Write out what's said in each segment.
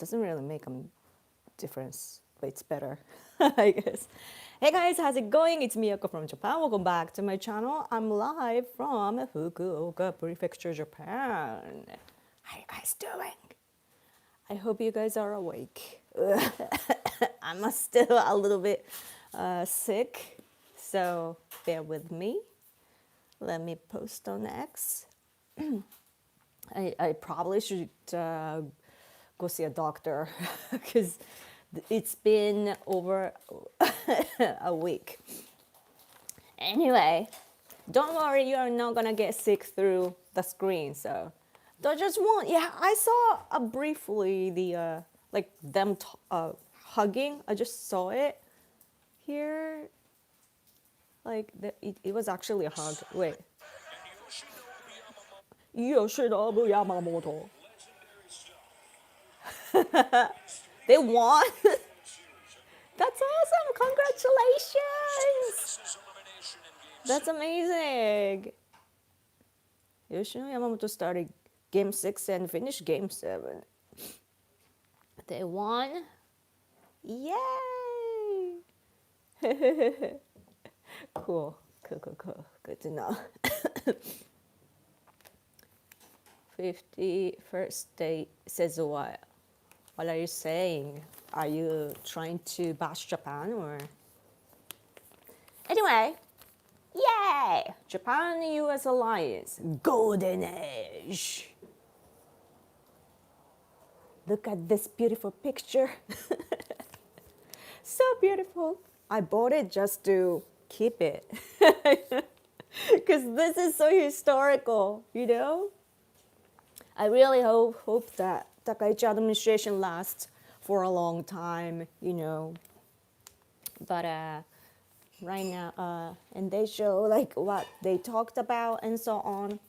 doesn't really make a difference, but it's better, I guess. Hey guys, how's it going? It's Miyako from Japan. Welcome back to my channel. I'm live from Fukuoka Prefecture, Japan. How you guys doing? I hope you guys are awake. I'm still a little bit sick, so bear with me. Let me post on X. I probably should go see a doctor because it's been over a week. Anyway, don't worry, you are not gonna get sick through the screen. So, don't just want. Yeah, I saw briefly the like them hugging. I just saw it here. Like it was actually a hug. Wait, Yoshinobu Yamamoto. They won. That's awesome! Congratulations! That's amazing. Yoshino Yamamoto started Game 6 and finished Game 7. They won. Yay! Cool. Good to know. 51st day says what? What are you saying? Are you trying to bash Japan or? Anyway, yay! Japan-US alliance, golden age. Look at this beautiful picture. So beautiful. I bought it just to keep it. Because this is so historical, you know? I really hope that Takaichi administration lasts for a long time, you know. But right now, and they show like what they talked about and so on.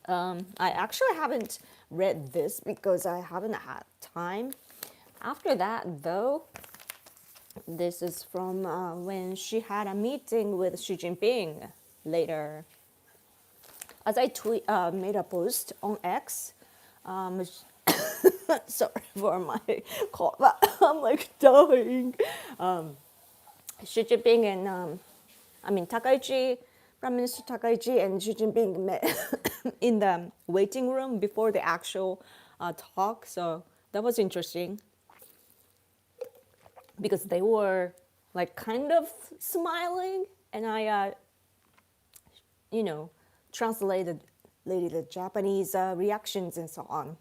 I actually haven't read this because I haven't had time. After that, though, this is from when she had a meeting with Xi Jinping later. As I made a post on X, sorry for my cough, but I'm like dying. Xi Jinping and Takaichi, Prime Minister Takaichi and Xi Jinping met in the waiting room before the actual talk. So that was interesting because they were like kind of smiling, and I, translated the Japanese reactions and so on.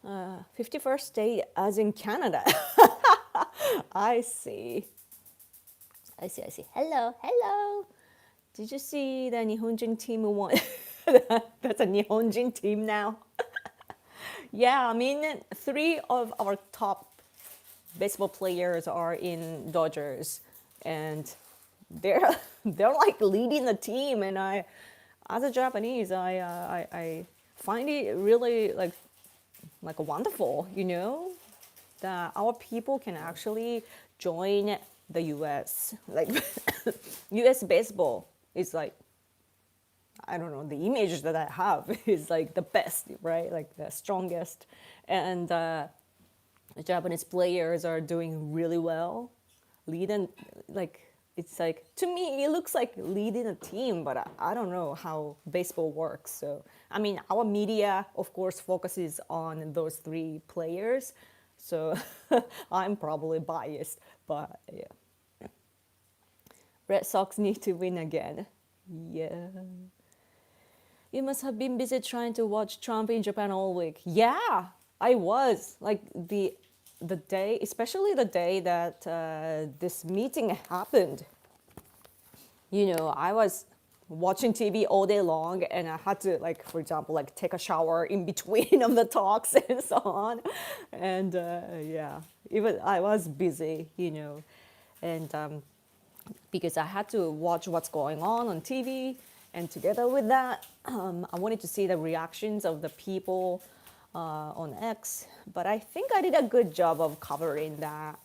51st day as in Canada. I see. Hello. Did you see the Nihonjin team won? That's a Nihonjin team now. Yeah, 3 of our top baseball players are in Dodgers, and they're like leading the team. And I, as a Japanese, I find it really like wonderful, that our people can actually join the U.S. Like U.S. baseball is like, I don't know, the image that I have is like the best, right? Like the strongest, and the Japanese players are doing really well, leading it's like, to me, it looks like leading a team, but I don't know how baseball works. So, our media, of course, focuses on those 3 players. So I'm probably biased, but yeah. Red Sox need to win again. Yeah. You must have been busy trying to watch Trump in Japan all week. Yeah, I was. Like the day, especially the day that this meeting happened, I was watching TV all day long, and I had to, for example, take a shower in between of the talks and so on. And yeah, I was busy, and because I had to watch what's going on TV, and together with that, I wanted to see the reactions of the people on X, but I think I did a good job of covering that,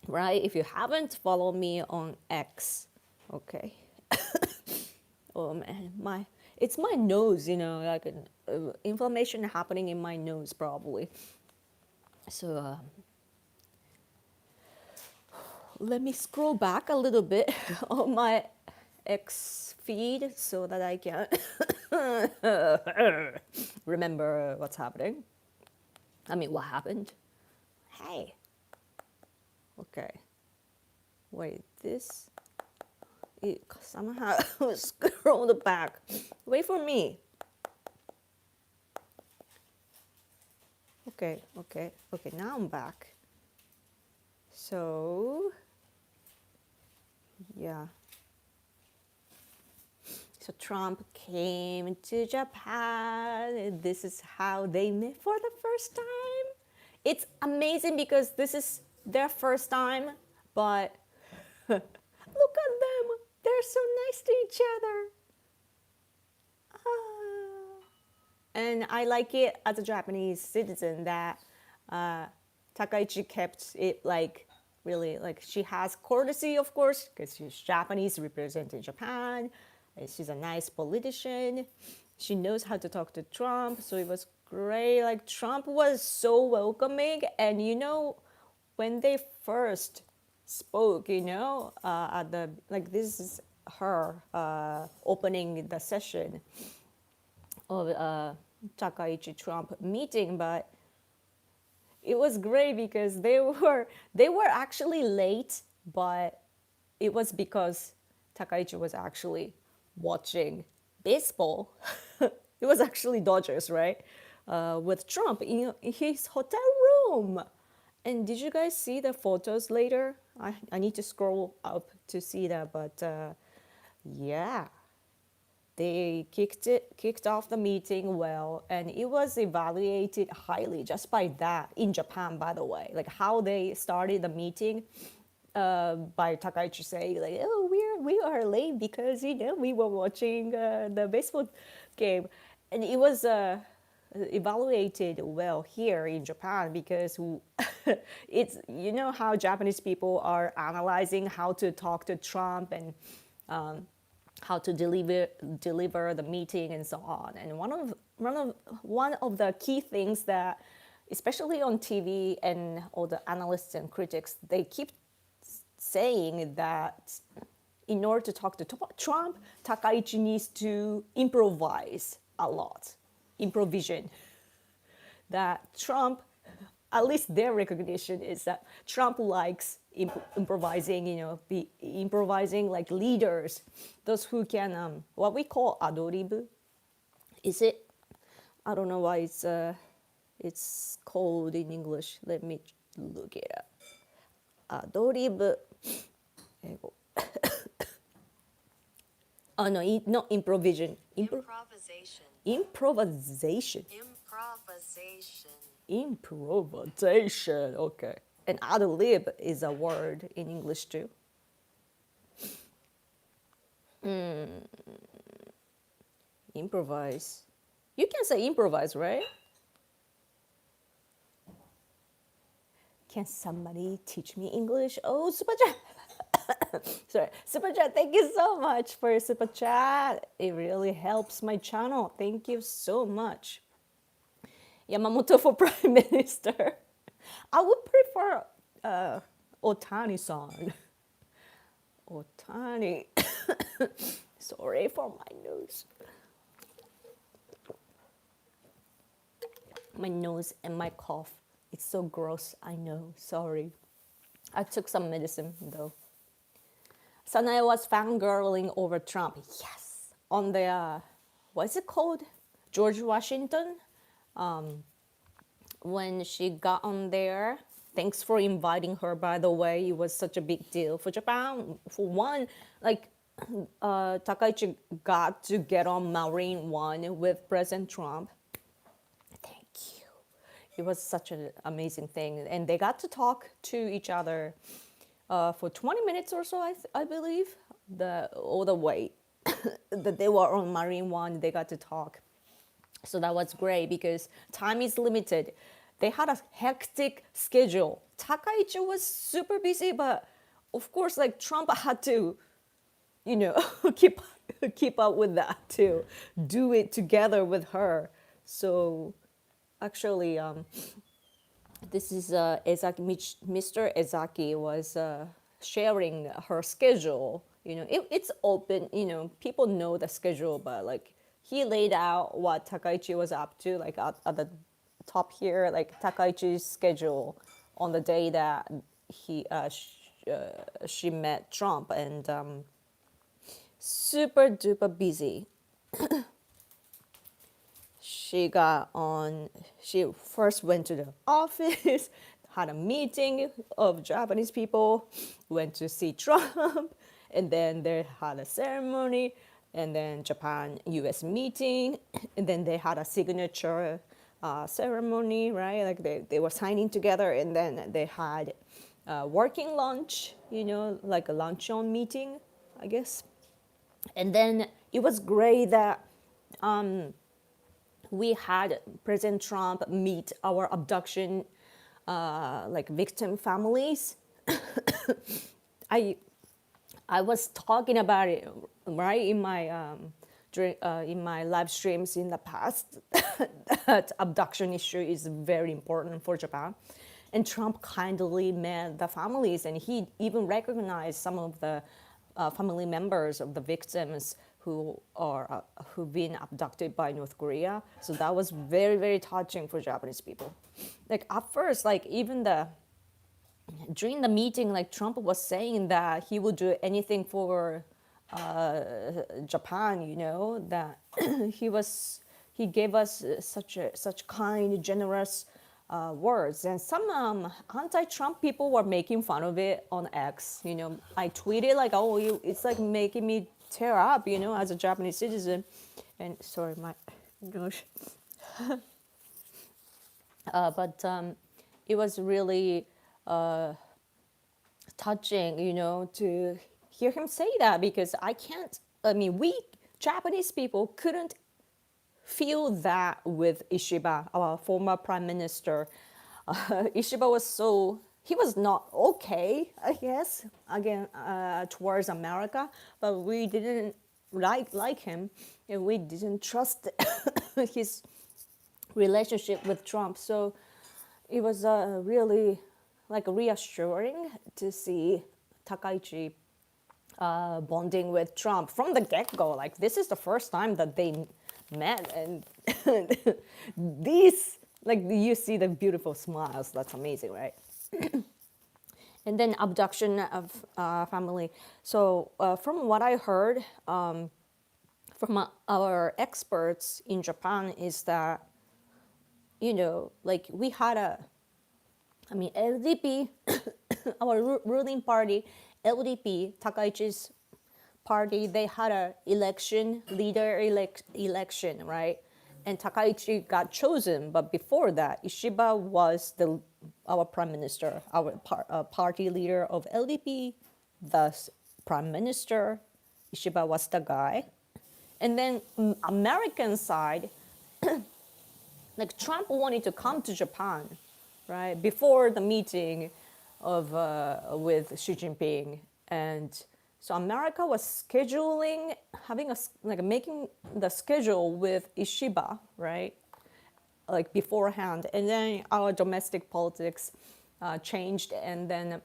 right? If you haven't followed me on X, okay. Oh man, It's my nose, like an inflammation happening in my nose probably. So let me scroll back a little bit on my X feed so that I can remember what's happening. I mean, what happened? Hey. Okay. Wait, this. It somehow scrolled back. Wait for me. Okay. Now I'm back. So, yeah. So Trump came to Japan, and this is how they met for the first time. It's amazing because this is their first time, but look at them. They're so nice to each other. Ah. And I like it as a Japanese citizen that Takaichi kept it like really like she has courtesy, of course, because she's Japanese representing Japan. And she's a nice politician. She knows how to talk to Trump, so it was great. Like Trump was so welcoming, and when they first spoke, at the like this is her opening the session of Takaichi Trump meeting, but it was great because they were actually late, but it was because Takaichi was actually watching baseball. It was actually Dodgers, right? With Trump in his hotel room. And did you guys see the photos later? I need to scroll up to see that, but yeah, they kicked off the meeting well, and it was evaluated highly just by that in Japan, by the way, like how they started the meeting. By Takaichi saying like, "Oh, we are late because we were watching the baseball game," and it was evaluated well here in Japan because it's how Japanese people are analyzing how to talk to Trump and how to deliver the meeting and so on. And one of the key things that, especially on TV and all the analysts and critics, they keep saying that in order to talk to Trump, Takaichi needs to improvise a lot, improvisation. That Trump, at least their recognition is that Trump likes improvising, be improvising like leaders, those who can, what we call adorib. Is it? I don't know why it's called in English. Let me look it up. Adorib. Oh no, not improvisation. Improvisation. Improvisation. Improvisation. Improvisation. Okay. And ad lib is a word in English too. Improvise. You can say improvise, right? Can somebody teach me English? Oh, super chat. Sorry, super chat. Thank you so much for your super chat. It really helps my channel. Thank you so much. Yamamoto for Prime Minister. I would prefer Otani-san. Otani. Sorry for my nose. My nose and my cough. It's so gross, I know, sorry. I took some medicine though. Sanae was fangirling over Trump. Yes. On the, what is it called? George Washington. When she got on there. Thanks for inviting her, by the way. It was such a big deal for Japan. For one, like, Takaichi got to get on Marine One with President Trump. It was such an amazing thing. And they got to talk to each other for 20 minutes or so, I believe. All the way that they were on Marine One, they got to talk. So that was great because time is limited. They had a hectic schedule. Takaichi was super busy, but of course, like Trump had to, keep keep up with that, to do it together with her. So actually, this is Mr. Ezaki was sharing her schedule. It's open. People know the schedule, but like he laid out what Takaichi was up to, like at the top here, like Takaichi's schedule on the day that she met Trump, and super duper busy. She first went to the office, had a meeting of Japanese people, went to see Trump, and then they had a ceremony, and then Japan US meeting, and then they had a signature ceremony, right? Like they were signing together, and then they had working lunch, like a luncheon meeting, I guess. And then it was great that we had President Trump meet our abduction like victim families. I I was talking about it right in my in my live streams in the past that abduction issue is very important for Japan. And Trump kindly met the families, and he even recognized some of the family members of the victims who've been abducted by North Korea. So that was very, very touching for Japanese people. Like at first, like even during the meeting, like Trump was saying that he would do anything for Japan. That he gave us such kind, generous words, and some anti-Trump people were making fun of it on X. I tweeted like, "Oh, it's like making me tear up," as a Japanese citizen. And sorry, my gosh, but it was really touching, to hear him say that, because we Japanese people couldn't feel that with Ishiba, our former prime minister. Ishiba he was not okay, I guess, again, towards America, but we didn't like him, and we didn't trust his relationship with Trump. So it was really like reassuring to see Takaichi bonding with Trump from the get-go. Like this is the first time that they met, and these, like, you see the beautiful smiles. That's amazing, right? And then abduction of family. So from what I heard from our experts in Japan is that, like we had LDP, our ruling party, LDP, Takaichi's party, they had a election, right? And Takaichi got chosen, but before that, Ishiba was our prime minister, our party leader of LDP, thus prime minister. Ishiba was the guy. And then American side, like Trump wanted to come to Japan, right, before the meeting of with Xi Jinping, and so America was scheduling, making the schedule with Ishiba, right, like beforehand, and then our domestic politics changed, and then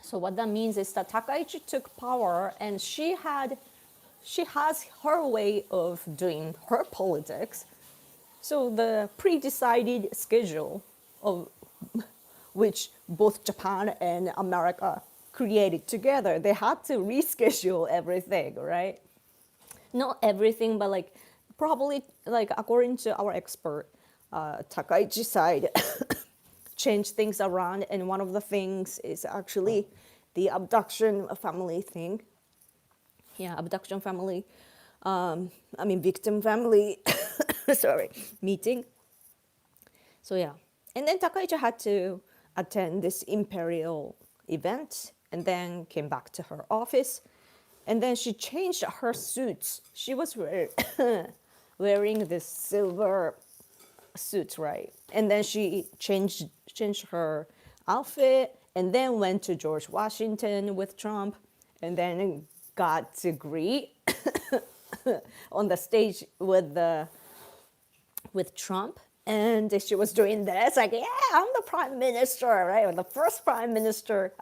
so what that means is that Takaichi took power, and she has her way of doing her politics. So the pre-decided schedule of which both Japan and America created together, they had to reschedule everything, right? Not everything, but like probably, like according to our expert, Takaichi side changed things around, and one of the things is actually the abduction family thing. Yeah, abduction family. Victim family. Sorry, meeting. So yeah, and then Takaichi had to attend this imperial event, and then came back to her office, and then she changed her suits. She was wearing this silver suit, right? And then she changed her outfit, and then went to George Washington with Trump, and then got to greet on the stage with Trump, and she was doing this like, yeah, I'm the prime minister, right? Or the first prime minister,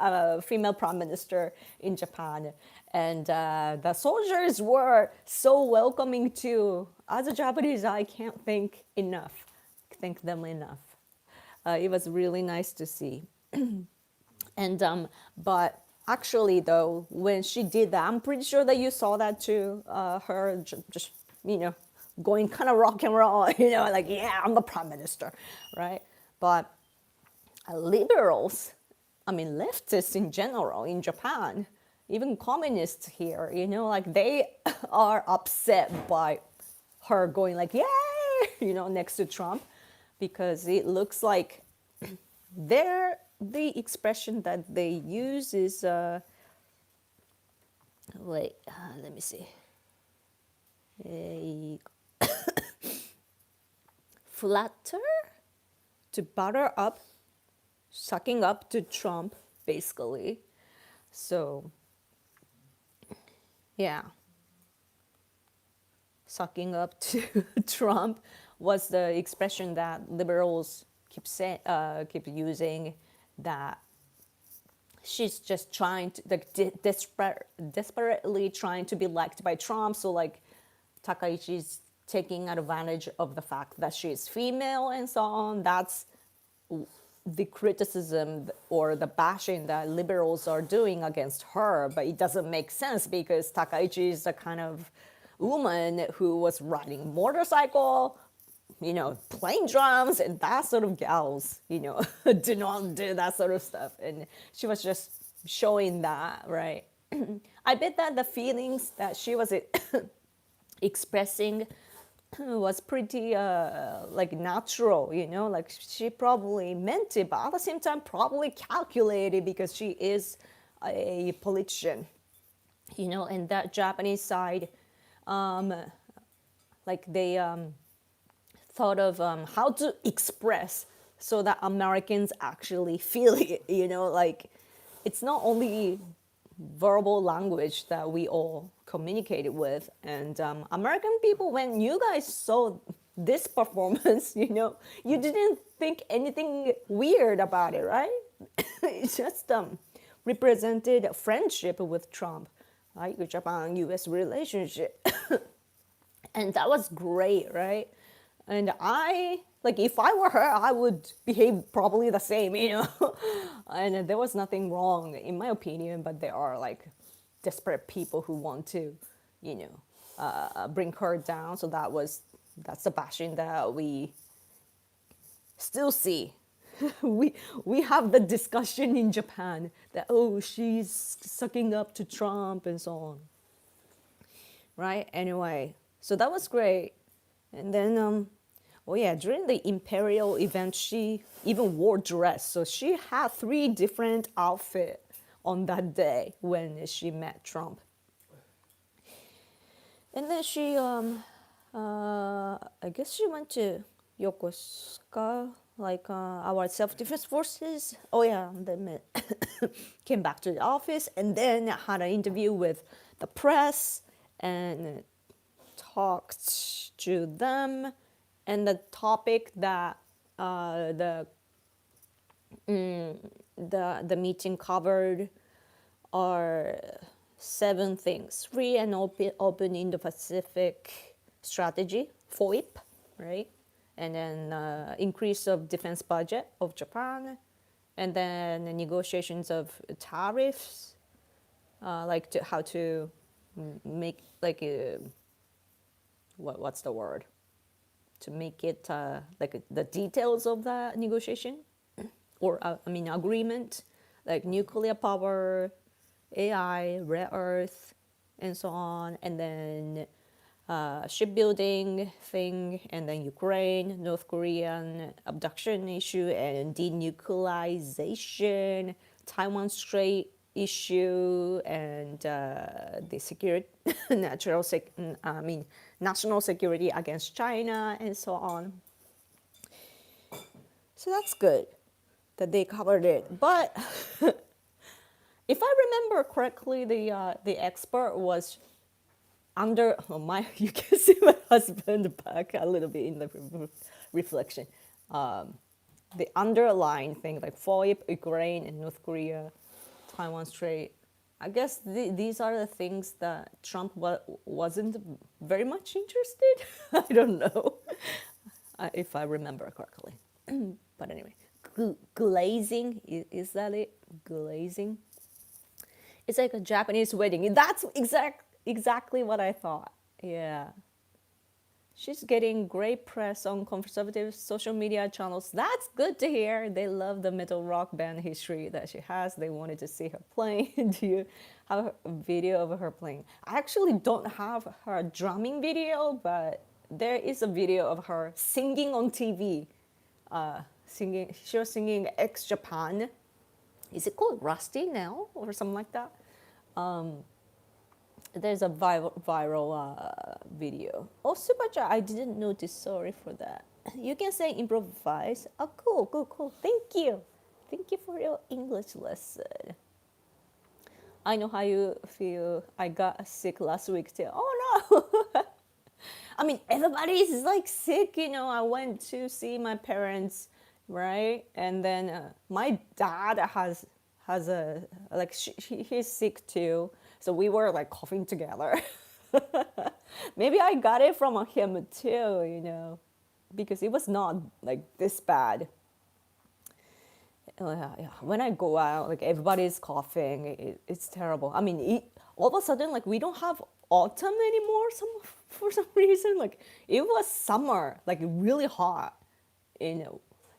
female prime minister in Japan, and the soldiers were so welcoming too. As a Japanese, I can't thank them enough. It was really nice to see. And but actually, though, when she did that, I'm pretty sure that you saw that too. Her just going kind of rock and roll, like, yeah, I'm the prime minister, right? But liberals, I mean leftists in general in Japan, even communists here, like they are upset by her going like, yay, next to Trump, because it looks like the expression that they use is wait, let me see, a flatter, to butter up, sucking up to Trump, basically. So yeah, sucking up to Trump was the expression that liberals keep using, that she's just trying to, like, desperately trying to be liked by Trump. So like Takaichi's taking advantage of the fact that she's female and so on. That's the criticism or the bashing that liberals are doing against her, but it doesn't make sense because Takaichi is the kind of woman who was riding motorcycle, playing drums, and that sort of gals, do not do that sort of stuff. And she was just showing that, right? I bet that the feelings that she was expressing was pretty like natural, like she probably meant it, but at the same time probably calculated because she is a politician, and that Japanese side, like they thought of how to express so that Americans actually feel it, like it's not only verbal language that we all communicated with. And American people, when you guys saw this performance, you didn't think anything weird about it, right? It just represented friendship with Trump, like the Japan-US relationship. And that was great, right? And if I were her, I would behave probably the same, And there was nothing wrong, in my opinion, but there are like desperate people who want to, bring her down. So that's the bashing that we still see. we have the discussion in Japan that, oh, she's sucking up to Trump and so on. Right? Anyway, so that was great. And then during the imperial event, she even wore dress. So she had 3 different outfits on that day when she met Trump. And then she, I guess she went to Yokosuka, like our self-defense forces. Oh yeah, then came back to the office and then had an interview with the press and talked to them. And the topic that the meeting covered are 7 things: free and open Indo-Pacific strategy, FOIP, right? And then increase of defense budget of Japan, and then the negotiations of tariffs, how to make what's the word? To make it the details of the negotiation, or agreement, like nuclear power, AI, rare earth, and so on, and then shipbuilding thing, and then Ukraine, North Korean abduction issue, and denuclearization, Taiwan Strait issue, and the security, national security against China, and so on. So that's good that they covered it. But if I remember correctly, the expert was under my you can see my husband back a little bit in the reflection. The underlying thing like FOIP, Ukraine, and North Korea, Taiwan Strait. I guess these are the things that Trump wasn't very much interested. I don't know if I remember correctly. But anyway, glazing is that it? Glazing. It's like a Japanese wedding. That's exactly what I thought. Yeah. She's getting great press on conservative social media channels. That's good to hear. They love the metal rock band history that she has. They wanted to see her playing. Do you have a video of her playing? I actually don't have her drumming video, but there is a video of her singing on TV. Singing, she was singing Ex Japan. Is it called Rusty now or something like that? There's a viral video. Oh, super chat! I didn't notice. Sorry for that. You can say improvise. Oh, cool, cool, cool. Thank you for your English lesson. I know how you feel. I got sick last week too. Oh no! I mean, everybody is like sick. I went to see my parents, right? And then my dad has a like he's sick too. So we were like coughing together. Maybe I got it from him too, because it was not like this bad. Yeah. When I go out, like everybody's coughing. It's terrible. I mean, all of a sudden, like we don't have autumn anymore. For some reason, like it was summer, like really hot. It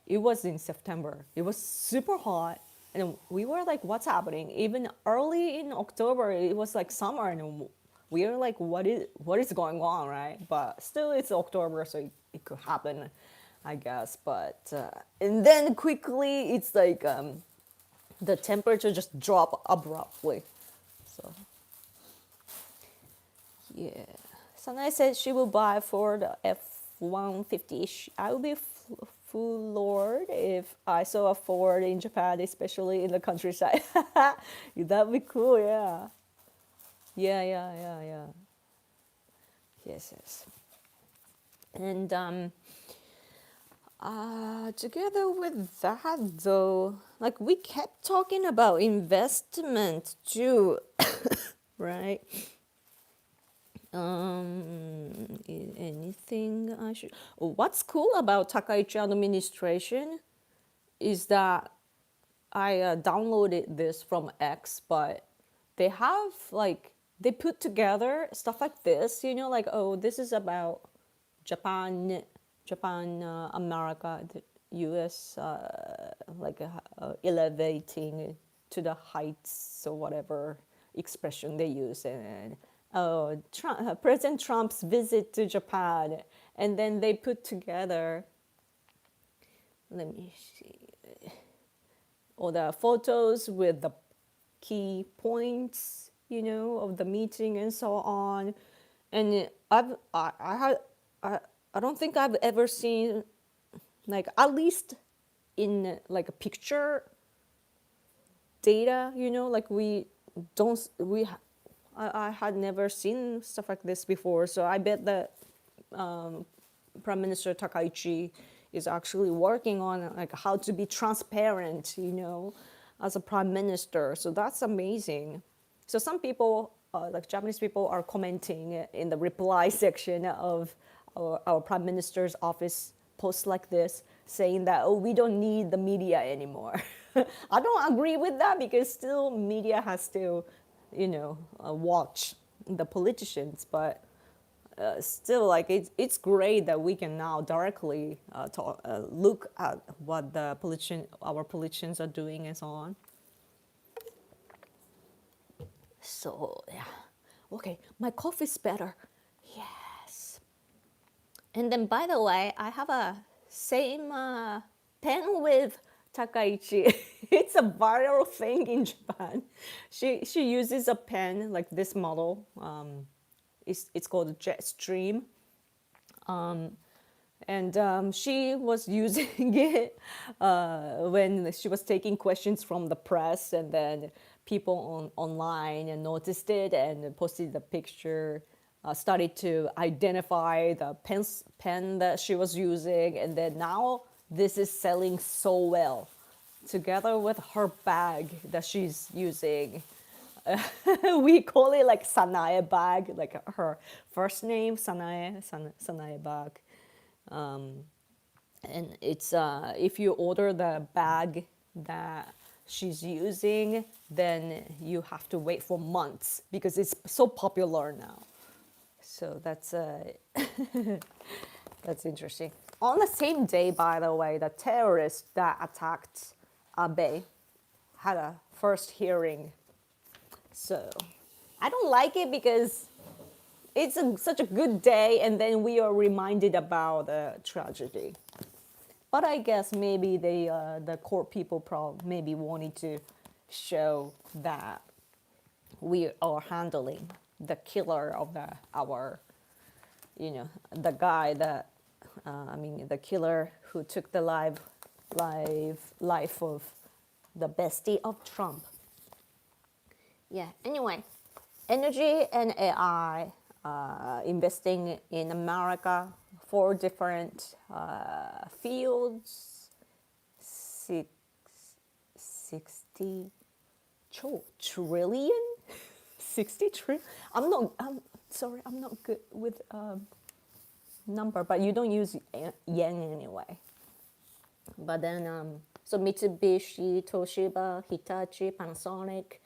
was in September. It was super hot, and we were like, "What's happening?" Even early in October, it was like summer, and we were like, "What is going on?" Right? But still, it's October, so it could happen, I guess. But and then quickly, it's like the temperature just drop abruptly. So yeah. Sanai said she will buy for the F-150. I would be floored if I saw a Ford in Japan, especially in the countryside. That'd be cool, yeah. Yeah. Yes. And together with that, though, like we kept talking about investment too, right? Anything I should. What's cool about Takaichi administration is that I downloaded this from X, but they have like they put together stuff like this, like oh, this is about Japan, America, the U.S. Like elevating to the heights or whatever expression they use, and oh, President Trump's visit to Japan, and then they put together. Let me see all the photos with the key points, of the meeting and so on. And I don't think I've ever seen, like at least in like a picture data, like I had never seen stuff like this before. So I bet that Prime Minister Takaichi is actually working on like how to be transparent, as a prime minister. So that's amazing. So some people, like Japanese people, are commenting in the reply section of our prime minister's office posts like this, saying that oh, we don't need the media anymore. I don't agree with that because still media has to, watch the politicians, but still, like it's great that we can now directly look at what our politicians are doing and so on. So yeah, okay, my coffee's better. Yes. And then, by the way, I have a same pen with Takaichi. It's a viral thing in Japan. She uses a pen like this model. It's called Jetstream. And she was using it when she was taking questions from the press, and then people online and noticed it and posted the picture started to identify the pen that she was using, and then now this is selling so well, together with her bag that she's using. We call it like Sanae bag, like her first name, Sanae bag. And it's if you order the bag that she's using, then you have to wait for months because it's so popular now. So that's interesting. On the same day, by the way, the terrorist that attacked Abe had a first hearing. So I don't like it because it's such a good day, and then we are reminded about the tragedy. But I guess maybe the court people maybe wanted to show that we are handling the killer of our, the guy that, the killer who took the life of the bestie of Trump. Yeah. Anyway, energy and AI, investing in America, 4 different fields, 60 trillion, 60 trillion. I'm sorry, I'm not good with number, but you don't use yen anyway. But then, so Mitsubishi, Toshiba, Hitachi, Panasonic,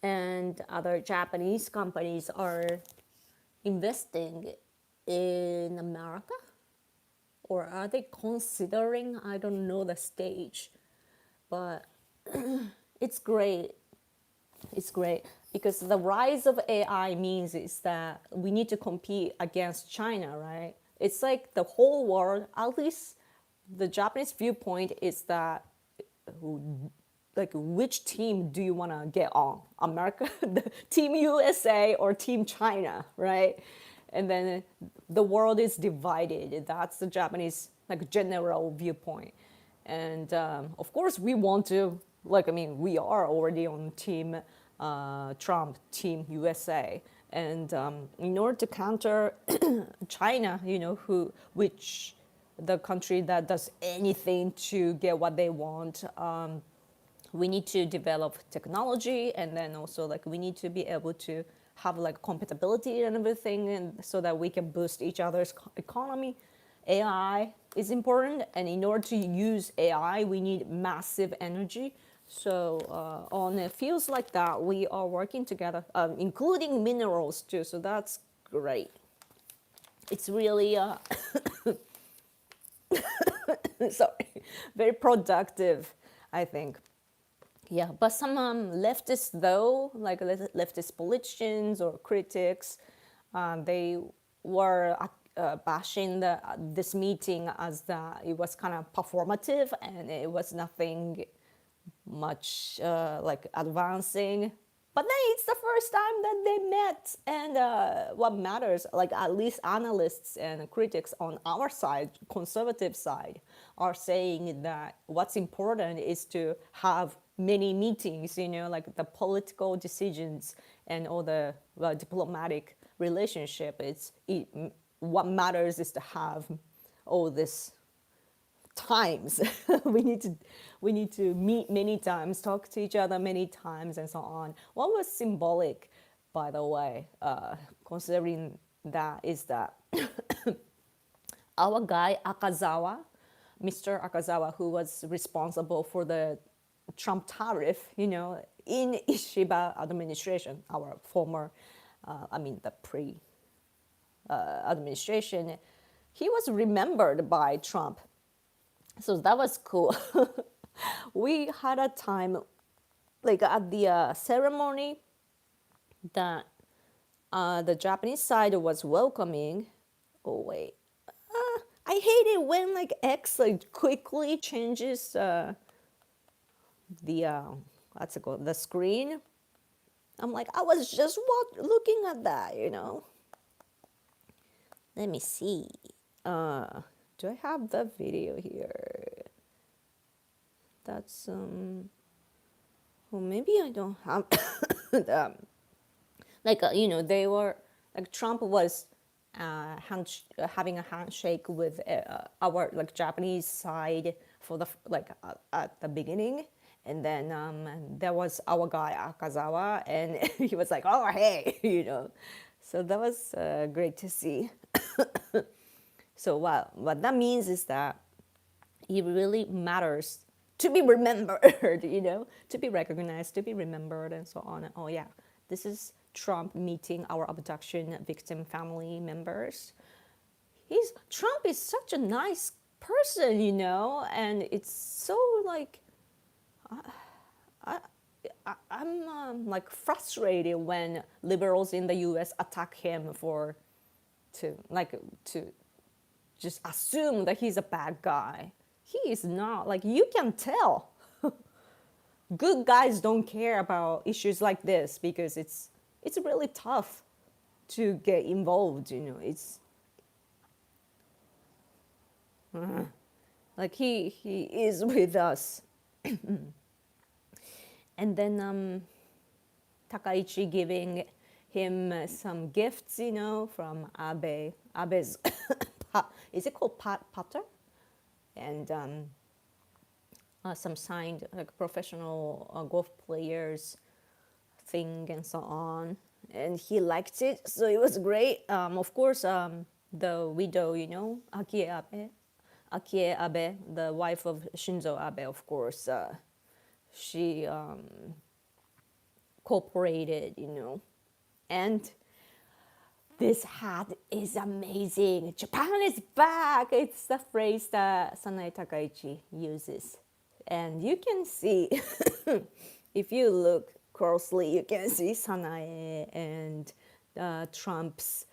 and other Japanese companies are investing in America, or are they considering? I don't know the stage, but it's great. It's great because the rise of AI means is that we need to compete against China, right? It's like the whole world, at least the Japanese viewpoint is that, like, which team do you want to get on? America, the Team USA or Team China, right? And then the world is divided. That's the Japanese like general viewpoint. And of course, we want to, we are already on Team Trump, Team USA. And in order to counter China, which the country that does anything to get what they want, we need to develop technology, and then also we need to be able to have compatibility and everything, and so that we can boost each other's economy. AI is important, and in order to use AI, we need massive energy. So on fields like that, we are working together, including minerals too. So that's great. It's really sorry, very productive, I think. Yeah, but some leftists, though, like leftist politicians or critics, they were bashing this meeting as that it was kind of performative and it was nothing much advancing. But then it's the first time that they met, and what matters, at least analysts and critics on our side, conservative side, are saying that what's important is to have many meetings, the political decisions and all the diplomatic relationship. What matters is to have all this times. we need to meet many times, talk to each other many times, and so on. What was symbolic, by the way, considering that, is that our guy Akazawa, Mr. Akazawa, who was responsible for the Trump tariff, in Ishiba administration, our former, the administration, he was remembered by Trump. So that was cool. We had a time, at the ceremony, that the Japanese side was welcoming. Oh wait, I hate it when X quickly changes the what's it called, the screen. I'm I was just looking at that, Let me see. Do I have the video here? That's well, maybe I don't have the, they were like Trump was having a handshake with our like Japanese side for the at the beginning, and then there was our guy Akazawa, and he was like, "Oh hey," So that was great to see. So what that means is that it really matters to be remembered, to be recognized, to be remembered, and so on. Oh, yeah, this is Trump meeting our abduction victim family members. Trump is such a nice person, and it's so like I'm like frustrated when liberals in the U.S. attack him to just assume that he's a bad guy. He is not. Like, you can tell. Good guys don't care about issues like this because it's really tough to get involved. It's like he is with us. And then Takaichi giving him some gifts, from Abe's is it called putter? And some signed like professional golf players thing and so on. And he liked it, so it was great. Of course, the widow, Akie Abe, the wife of Shinzo Abe, of course, she cooperated, and this hat is amazing. Japan is back. It's the phrase that Sanae Takaichi uses. And you can see, if you look closely, you can see Sanae and Trump's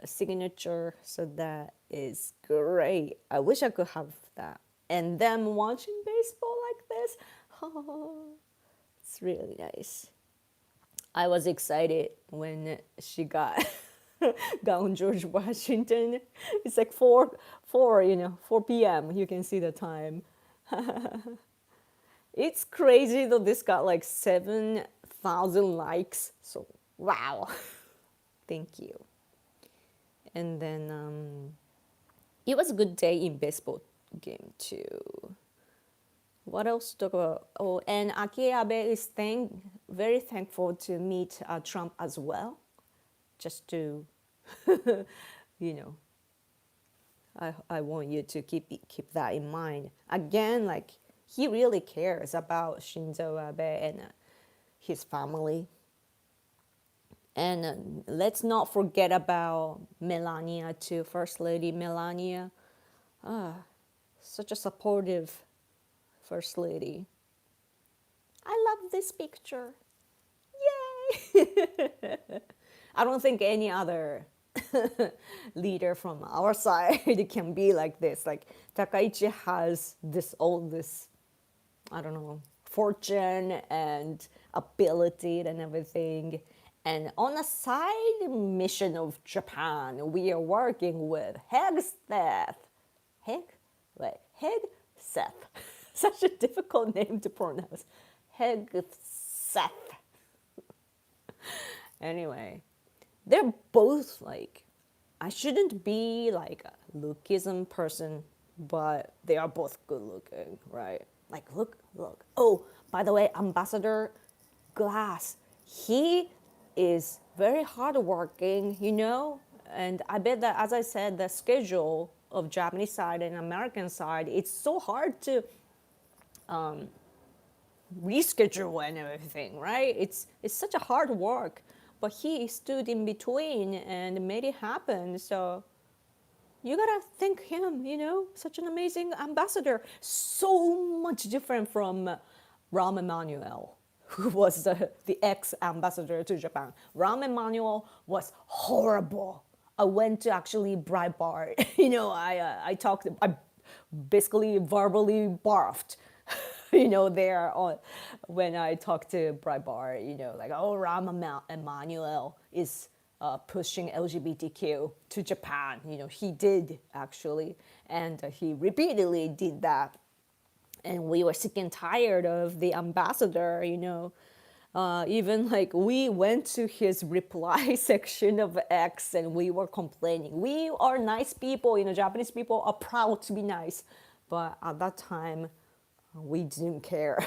signature. So that is great. I wish I could have that. And them watching baseball like this, oh, it's really nice. I was excited when she got on George Washington. It's like 4 p.m. You can see the time. It's crazy though. This got like 7,000 likes. So wow, thank you. And then it was a good day in baseball game too. What else to talk about? Oh, and Akie Abe is very thankful to meet Trump as well. Just to, I want you to keep that in mind. Again, like he really cares about Shinzo Abe and his family. And let's not forget about Melania too, First Lady Melania. Such a supportive First Lady. I love this picture. Yay! I don't think any other leader from our side can be like this. Like Takaichi has all this, I don't know, fortune and ability and everything. And on a side mission of Japan, we are working with Hegseth. Hegseth. Such a difficult name to pronounce. Hegseth. Anyway, they're both like, I shouldn't be like a lookism person, but they are both good looking, right? Like, look. Oh, by the way, Ambassador Glass, he is very hardworking, and I bet that, as I said, the schedule of Japanese side and American side, it's so hard to reschedule and everything, right? It's such a hard work, but he stood in between and made it happen. So you gotta thank him, such an amazing ambassador. So much different from Rahm Emanuel, who was the ex-ambassador to Japan. Rahm Emanuel was horrible. I went to actually Breitbart. I basically verbally barfed, there when I talked to Breitbart, like, oh, Rahm Emanuel is pushing LGBTQ to Japan. He did actually, and he repeatedly did that. And we were sick and tired of the ambassador, Even like we went to his reply section of X and we were complaining. We are nice people, Japanese people are proud to be nice. But at that time, we didn't care.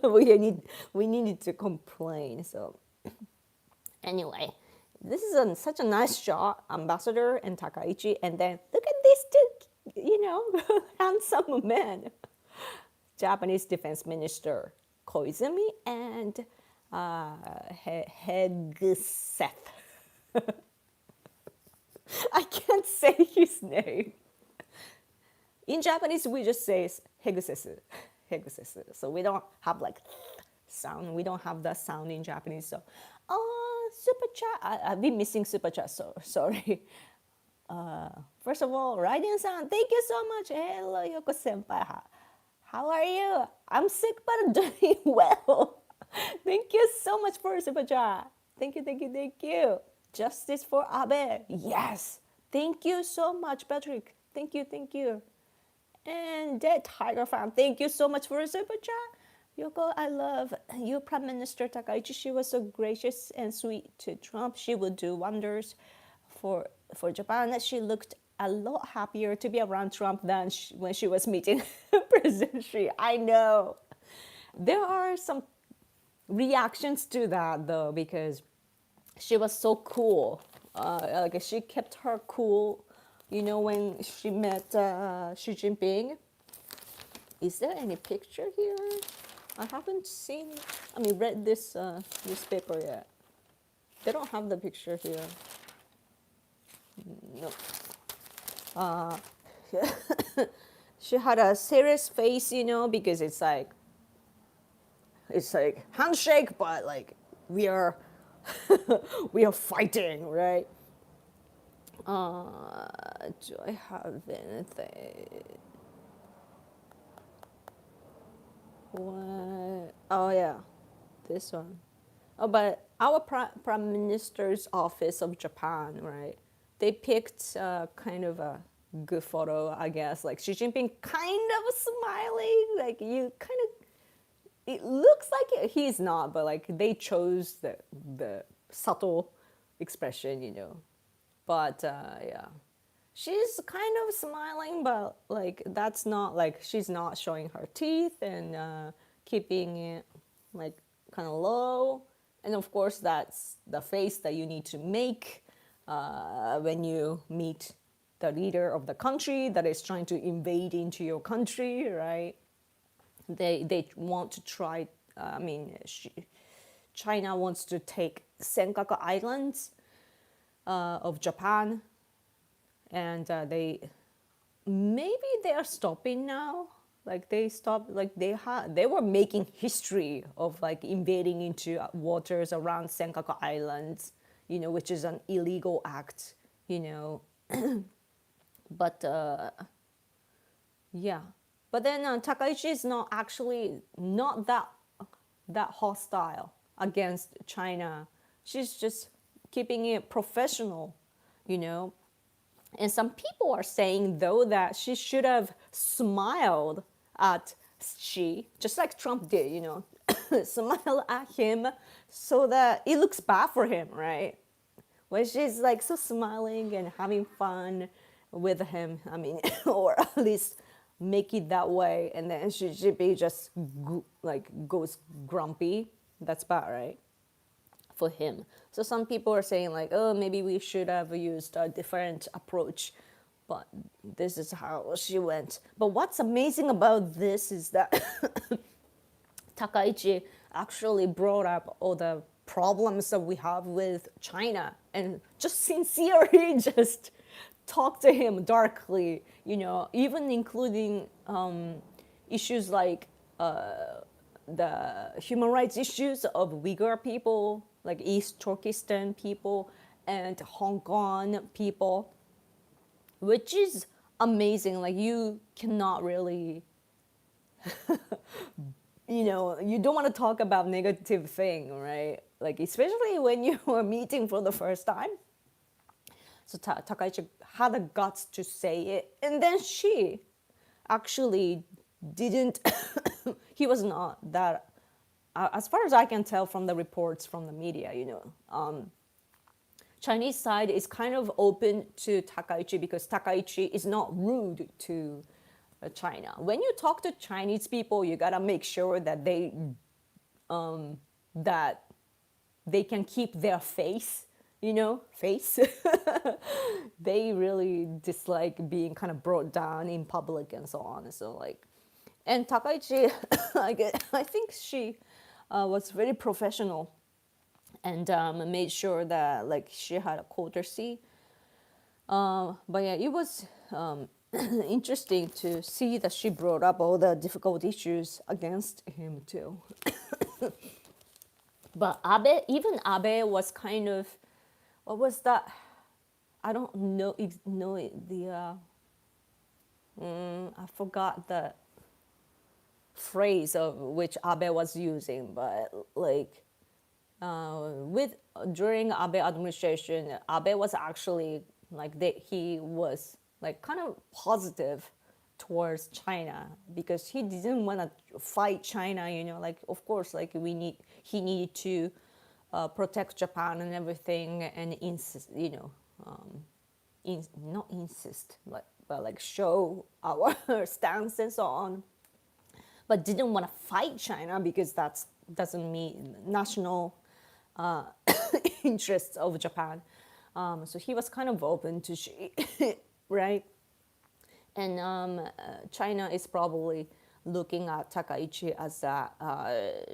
We needed to complain. So anyway, this is such a nice shot, Ambassador and Takaichi. And then look at these two, handsome men. Japanese Defense Minister Koizumi and Hegseth. I can't say his name. In Japanese, we just say Hegseth. Hegseth. So we don't have like sound. We don't have that sound in Japanese. So, super chat. I've been missing super chat. So sorry. First of all, Raiden-san, thank you so much. Hello, Yoko senpai. How are you? I'm sick, but I'm doing well. Thank you so much for super chat. Thank you, thank you, thank you. Justice for Abe. Yes. Thank you so much, Patrick. Thank you, thank you. And Dead Tiger fan, thank you so much for a super chat. Yoko, I love you, Prime Minister Takaichi. She was so gracious and sweet to Trump. She would do wonders for Japan. She looked a lot happier to be around Trump than when she was meeting President Xi. I know. There are some reactions to that though, because she was so cool. Like she kept her cool, when she met Xi Jinping. Is there any picture here? I haven't read this newspaper yet. They don't have the picture here. No. She had a serious face, because it's like handshake, but like we are we are fighting, right? Do I have anything? What? Oh yeah, this one. Oh, but our prime minister's office of Japan, right? They picked kind of a good photo, I guess. Like Xi Jinping kind of smiling, like you kind of. It looks like he's not, but like they chose the subtle expression. But yeah, she's kind of smiling, but like that's not like she's not showing her teeth and keeping it like kind of low. And of course, that's the face that you need to make when you meet the leader of the country that is trying to invade into your country, right? They want to try. China wants to take Senkaku Islands of Japan, and they are stopping now. Like they stopped. Like they were making history of like invading into waters around Senkaku Islands, which is an illegal act, But yeah. But then Takaichi is not actually not that hostile against China. She's just keeping it professional, And some people are saying though that she should have smiled at Xi, just like Trump did, smile at him so that it looks bad for him, right? When she's like so smiling and having fun with him, or at least make it that way, and then she should be just goes grumpy. That's bad, right? For him. So some people are saying like, oh, maybe we should have used a different approach, but this is how she went. But what's amazing about this is that Takaichi actually brought up all the problems that we have with China and just sincerely just talk to him darkly, even including issues like the human rights issues of Uyghur people, like East Turkestan people and Hong Kong people, which is amazing. Like you cannot really, you don't want to talk about negative thing, right? Like especially when you are meeting for the first time. So Takaichi had the guts to say it, and then she actually didn't. He was not that as far as I can tell from the reports from the media, Chinese side is kind of open to Takaichi because Takaichi is not rude to China. When you talk to Chinese people, you gotta make sure that that they can keep their face, face. They really dislike being kind of brought down in public and so on. So and Takaichi, I think she was very professional and made sure that she had a courtesy. But yeah, it was interesting to see that she brought up all the difficult issues against him too. But even Abe was kind of, what was that? I don't know I forgot the phrase of which Abe was using, but during Abe administration, Abe was actually he was kind of positive towards China because he didn't want to fight China. Of course, he needed to protect Japan and everything, and insist, not insist, but show our stance and so on. But didn't want to fight China because that doesn't mean national interests of Japan. So he was kind of open to right? And China is probably looking at Takaichi as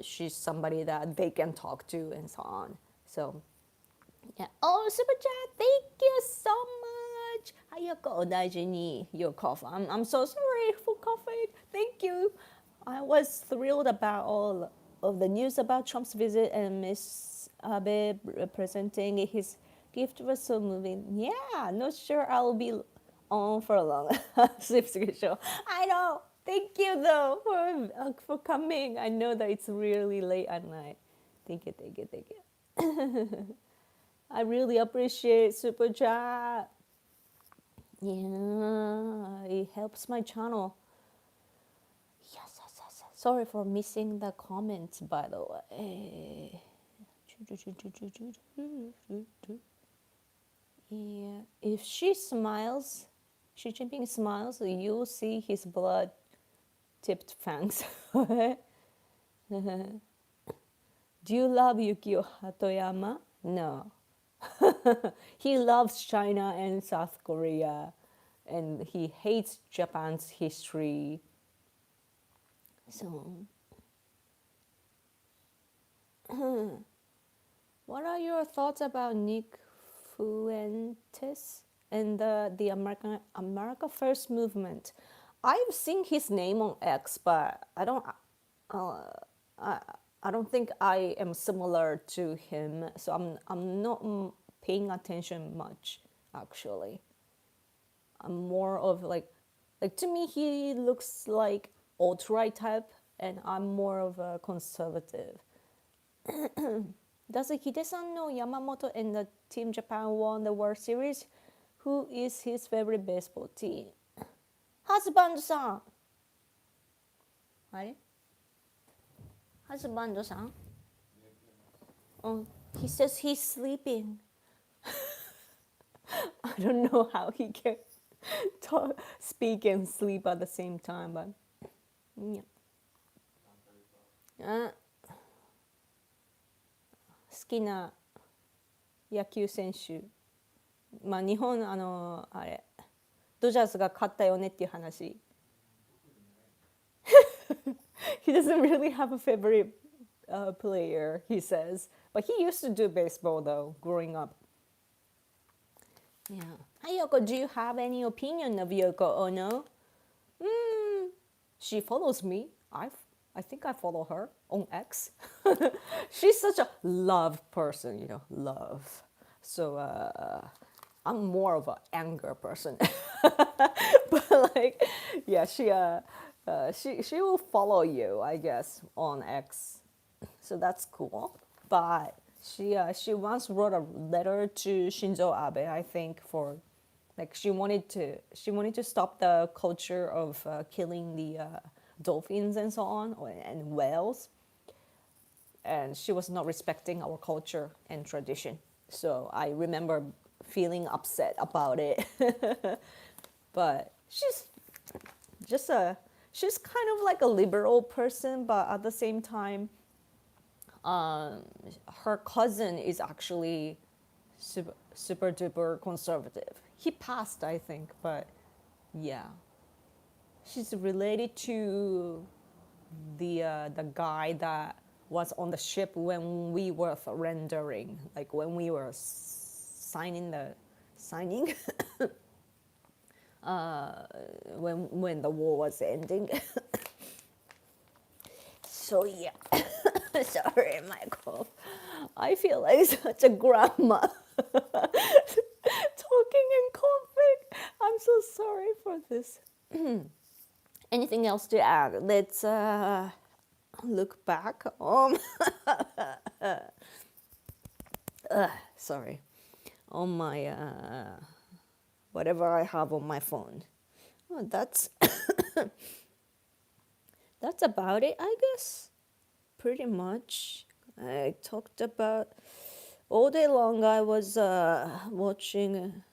she's somebody that they can talk to and so on. So, yeah. Oh, super chat! Thank you so much. Hayako odaiji ni your cough. I'm so sorry for coughing. Thank you. I was thrilled about all of the news about Trump's visit and Miss Abe presenting his gift was so moving. Yeah, not sure I'll be on for long. Show. I know. Thank you though for coming. I know that it's really late at night. Thank you. I really appreciate super chat. Yeah, it helps my channel. Yes. Sorry for missing the comments, by the way. Yeah, if Xi Jinping smiles, you'll see his blood-tipped fangs. Do you love Yukio Hatoyama? No. He loves China and South Korea, and he hates Japan's history. So, what are your thoughts about Nick Fuentes and the America First movement? I've seen his name on X, but I don't think I am similar to him, so I'm not paying attention much actually. I'm more of like to me he looks like alt-right type, and I'm more of a conservative. Does Hide-san know Yamamoto and the Team Japan won the World Series? Who is his favorite baseball team? Husband-san! あれ Husband-san? Oh, he says he's sleeping. I don't know how he can speak and sleep at the same time, but yeah. 好きな野球選手、日本ドジャースが勝ったよねっていう話。He doesn't really have a favorite player, he says, but he used to do baseball though, growing up. Yeah. Hi Yoko, do you have any opinion of Yoko Ono? She follows me. I think I follow her on X. She's such a love person, love. So I'm more of an anger person. But yeah, she will follow you, I guess, on X. So that's cool. But she once wrote a letter to Shinzo Abe, I think, for she wanted to stop the culture of killing the dolphins and so on, and whales. and she was not respecting our culture and tradition. So I remember feeling upset about it. But just a she's kind of like a liberal person, but at the same time, um, her cousin is actually super duper conservative. He passed, I think, but yeah, she's related to the guy that was on the ship when we were surrendering, like when we were signing when the war was ending. So yeah, sorry, Michael. I feel like such a grandma talking in conflict. I'm so sorry for this. Anything else to add? Let's look back. Sorry, on my whatever I have on my phone. Oh, that's about it, I guess. Pretty much. I talked about all day long. I was watching.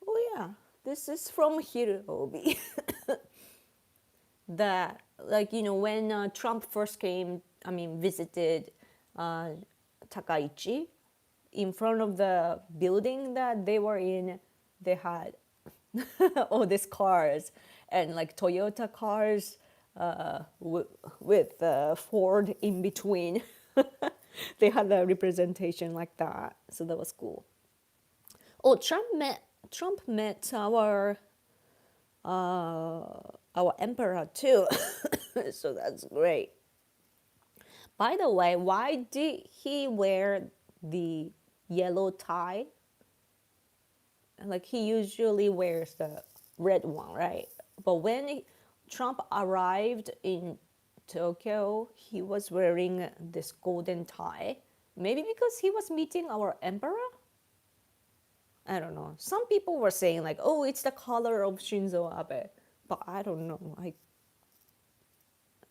Oh yeah, this is from Hirobi. That, like, when Trump first came, I mean, visited uh, Takaichi, in front of the building that they were in, they had all these cars and like Toyota cars with Ford in between. They had a representation like that, so that was cool. Oh, Trump met our emperor too, so that's great. By the way, why did he wear the yellow tie? Like, he usually wears the red one, right? But when Trump arrived in Tokyo, he was wearing this golden tie. Maybe because he was meeting our emperor? I don't know. Some people were saying like, "Oh, it's the color of Shinzo Abe," but I don't know. I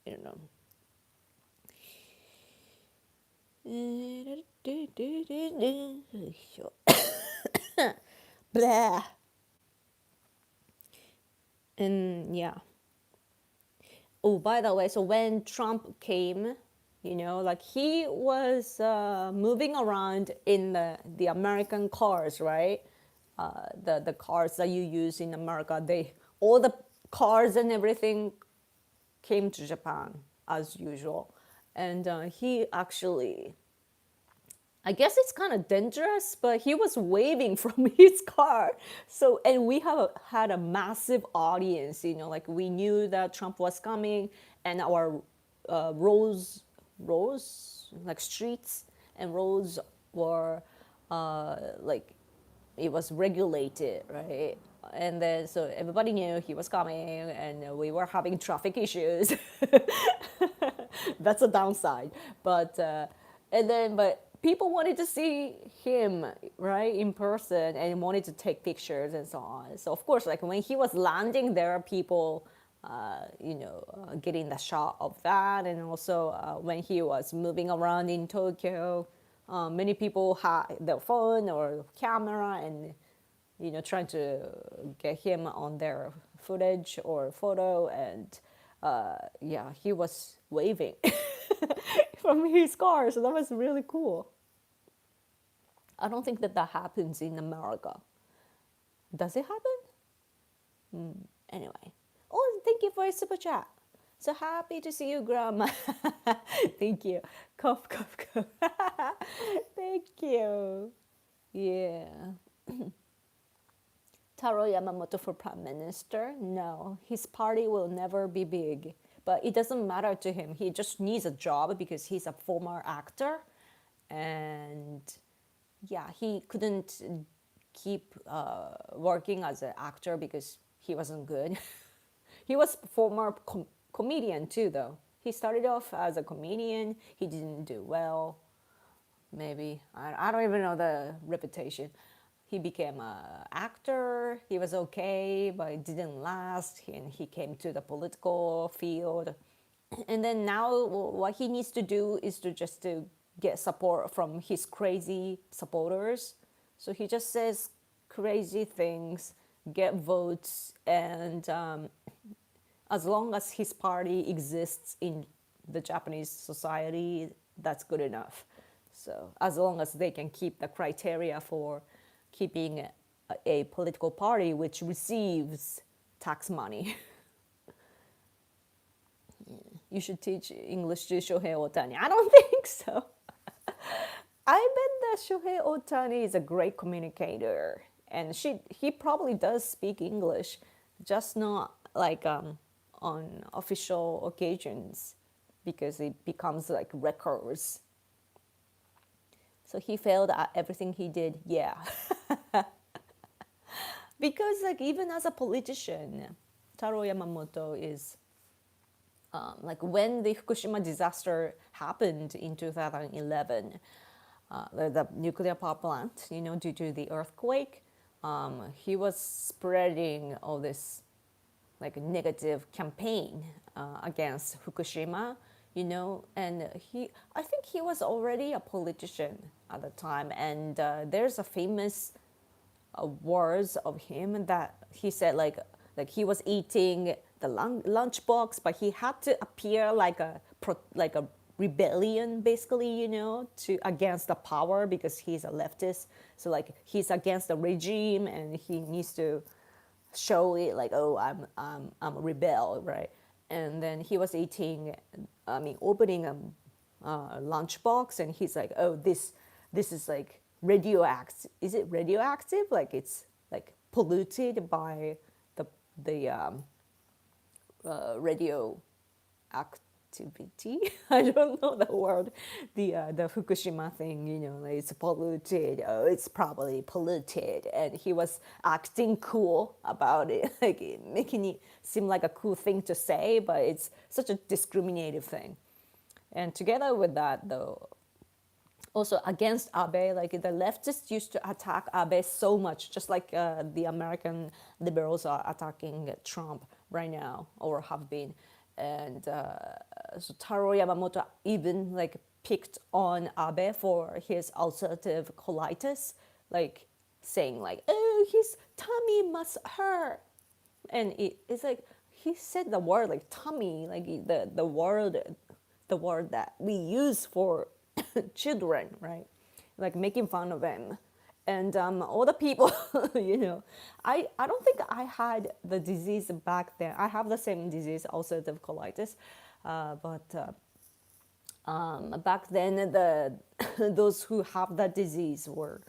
don't know. Blah. And yeah. Oh, by the way, so when Trump came, like, he was moving around in the American cars, right? The cars that you use in America, all the cars and everything came to Japan as usual, and he actually, I guess it's kind of dangerous, but he was waving from his car. So, and we have had a massive audience, like, we knew that Trump was coming, and our like streets and roads were like, it was regulated, right? And then so everybody knew he was coming, and we were having traffic issues. That's a downside, but but people wanted to see him, right, in person, and wanted to take pictures and so on. So of course, like, when he was landing, there are people getting the shot of that, and also when he was moving around in Tokyo, many people had their phone or camera and trying to get him on their footage or photo, and yeah, he was waving from his car, so that was really cool. I don't think that happens in America. Does it happen? Anyway. Oh, thank you for a super chat. So happy to see you, Grandma. Thank you. Cough, cough, cough. Thank you. Yeah. Taro Yamamoto for Prime Minister? No, his party will never be big. But it doesn't matter to him. He just needs a job because he's a former actor. And yeah, he couldn't keep working as an actor because he wasn't good. He was former comedian too, though. He started off as a comedian. He didn't do well. Maybe I don't even know the reputation. He became an actor. He was okay, but it didn't last. And he came to the political field. And then now what he needs to do is to just to get support from his crazy supporters. So he just says crazy things, get votes, and as long as his party exists in the Japanese society, that's good enough. So as long as they can keep the criteria for keeping a political party which receives tax money. You should teach English to Shohei Otani. I don't think so. I bet that Shohei Otani is a great communicator, and he probably does speak English, just not like on official occasions, because it becomes like records. So he failed at everything he did. Yeah, because like even as a politician, Taro Yamamoto is like when the Fukushima disaster happened in 2011, the nuclear power plant, due to the earthquake, he was spreading all this like negative campaign against Fukushima, and I think he was already a politician at the time, and there's a famous words of him that he said like he was eating the lunchbox, but he had to appear like a rebellion, basically, to against the power, because he's a leftist. So like he's against the regime, and he needs to show it like, oh, I'm a rebel, right? And then he was opening a lunchbox, and he's like, oh, this is like radioactive. Is it radioactive? Like it's like polluted by the radioactivity. I don't know the word. The Fukushima thing, like it's polluted. Oh, it's probably polluted, and he was acting cool about it, like making it seem like a cool thing to say, but it's such a discriminative thing. And together with that, though, also against Abe, like the leftists used to attack Abe so much, just like the American liberals are attacking Trump right now, or have been. And so Taro Yamamoto even like picked on Abe for his ulcerative colitis, like saying like, oh, his tummy must hurt. And it's like he said the word like tummy, like the word that we use for children, right? Like making fun of them. And all the people, I don't think I had the disease back then. I have the same disease, ulcerative colitis, but back then those who have that disease were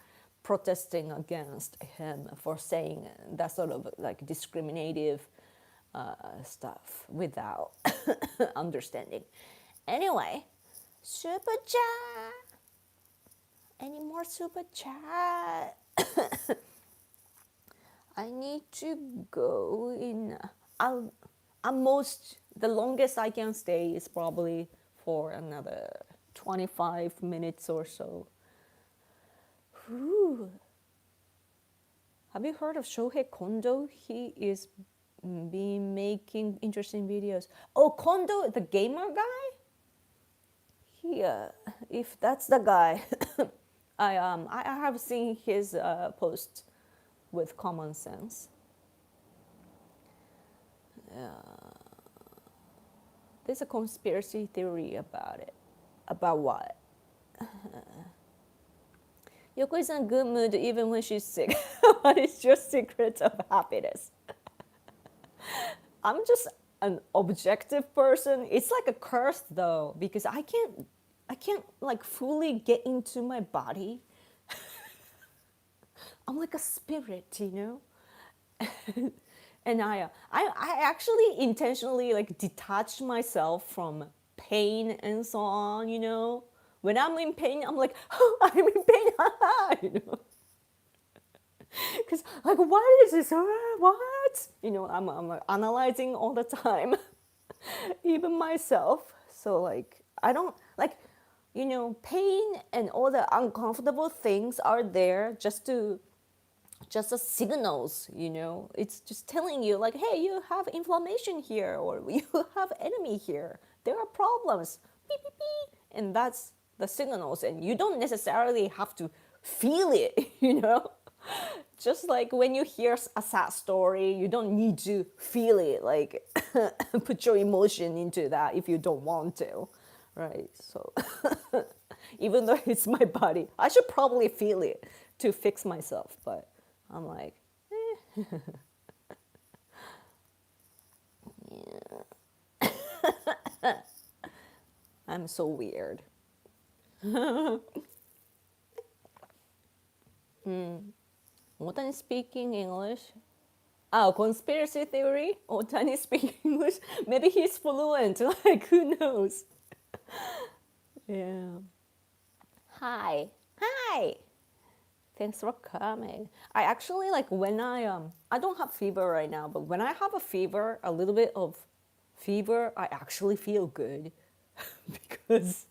protesting against him for saying that sort of like discriminative stuff without understanding. Anyway, super chat. Any more super chat? I need to go in. The longest I can stay is probably for another 25 minutes or so. Whew. Have you heard of Shohei Kondo? He is been making interesting videos. Oh, Kondo, the gamer guy? If that's the guy, I have seen his post with common sense. There's a conspiracy theory about it. About what? Yoko is in a good mood even when she's sick. What is your secret of happiness? I'm just an objective person. It's like a curse though, because I can't like fully get into my body. I'm like a spirit, and I actually intentionally like detach myself from pain and so on. When I'm in pain, I'm like, oh, I'm in pain, because like, what is this? What? I'm like, analyzing all the time, even myself. So like, I don't like, pain and all the uncomfortable things are there just to just a signals, it's just telling you like, hey, you have inflammation here, or you have enemy here, there are problems, beep, beep, beep. And that's the signals, and you don't necessarily have to feel it. Just like when you hear a sad story, you don't need to feel it, like put your emotion into that if you don't want to, right? So even though it's my body, I should probably feel it to fix myself, but I'm like, I'm so weird. Otani speaking English. Oh, conspiracy theory? Otani speaking English? Maybe he's fluent. Like, who knows? Yeah. Hi. Hi. Thanks for coming. I actually like when I don't have fever right now, but when I have a fever, a little bit of fever, I actually feel good because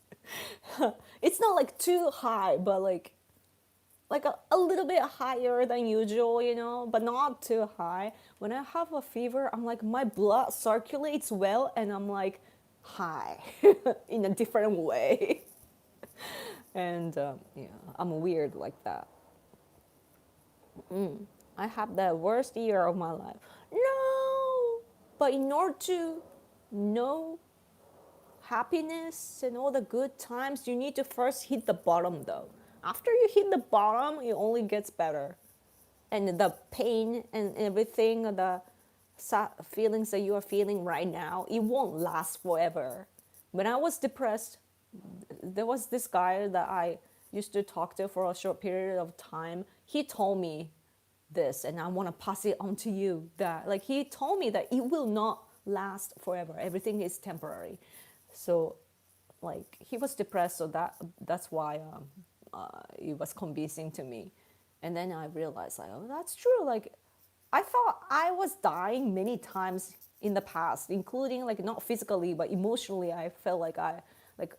it's not like too high, but like a little bit higher than usual, but not too high. When I have a fever, I'm like, my blood circulates well, and I'm like high in a different way. And yeah, I'm weird like that. I have the worst year of my life. No! But in order to know happiness and all the good times, you need to first hit the bottom though. After you hit the bottom, it only gets better. And the pain and everything, the feelings that you are feeling right now, it won't last forever. When I was depressed, there was this guy that I used to talk to for a short period of time. He told me this, and I want to pass it on to you, that like he told me that it will not last forever. Everything is temporary. So like he was depressed, so that's why it was convincing to me. And then I realized like, oh, that's true. Like I thought I was dying many times in the past, including like not physically but emotionally. I felt like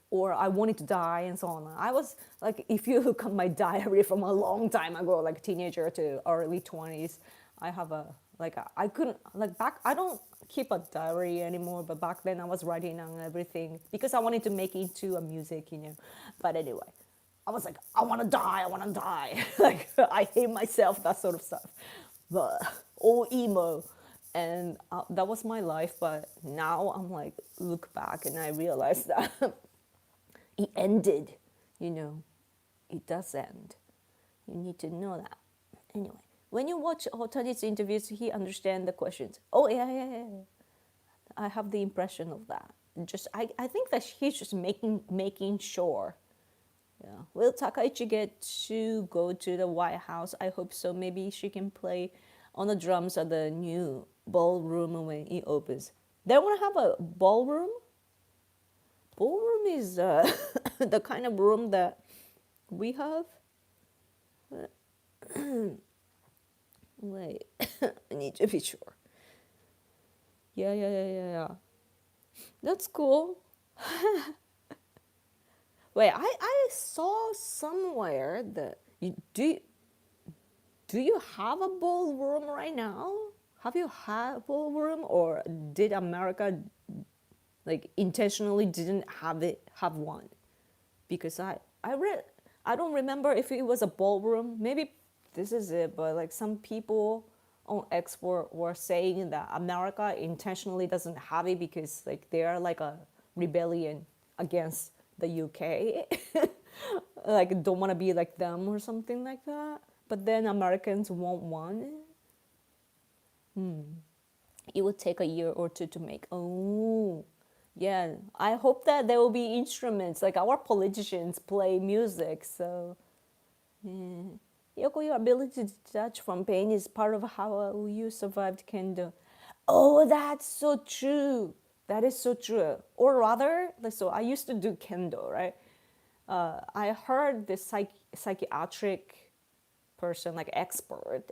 or I wanted to die and so on. I was like, if you look at my diary from a long time ago, like teenager to early 20s, I have I couldn't like back. I don't keep a diary anymore, but back then I was writing on everything because I wanted to make it into a music. But anyway, I was like, I want to die, I want to die. Like, I hate myself, that sort of stuff. But all emo. And that was my life. But now I'm like, look back and I realize that it ended. It does end. You need to know that. Anyway, when you watch Otani's interviews, he understands the questions. Oh, yeah, yeah, yeah. I have the impression of that. I think that he's just making sure. Yeah. Will Takaichi get to go to the White House? I hope so. Maybe she can play on the drums at the new ballroom when it opens. They want to have a ballroom? Ballroom is the kind of room that we have. Wait, I need to be sure. Yeah. That's cool. Wait, I saw somewhere that do you have a ballroom right now? Have you had a ballroom, or did America like intentionally didn't have one? Because I don't remember if it was a ballroom. Maybe this is it, but like some people on X were saying that America intentionally doesn't have it because like they are like a rebellion against the UK. Like don't want to be like them or something like that. But then Americans want one. It would take a year or two to make. Oh, yeah. I hope that there will be instruments like our politicians play music. So, yeah. Yoko, your ability to detach from pain is part of how you survived kendo. Oh, that's so true. That is so true. Or rather, so I used to do kendo, right? I heard this psychiatric person, like expert,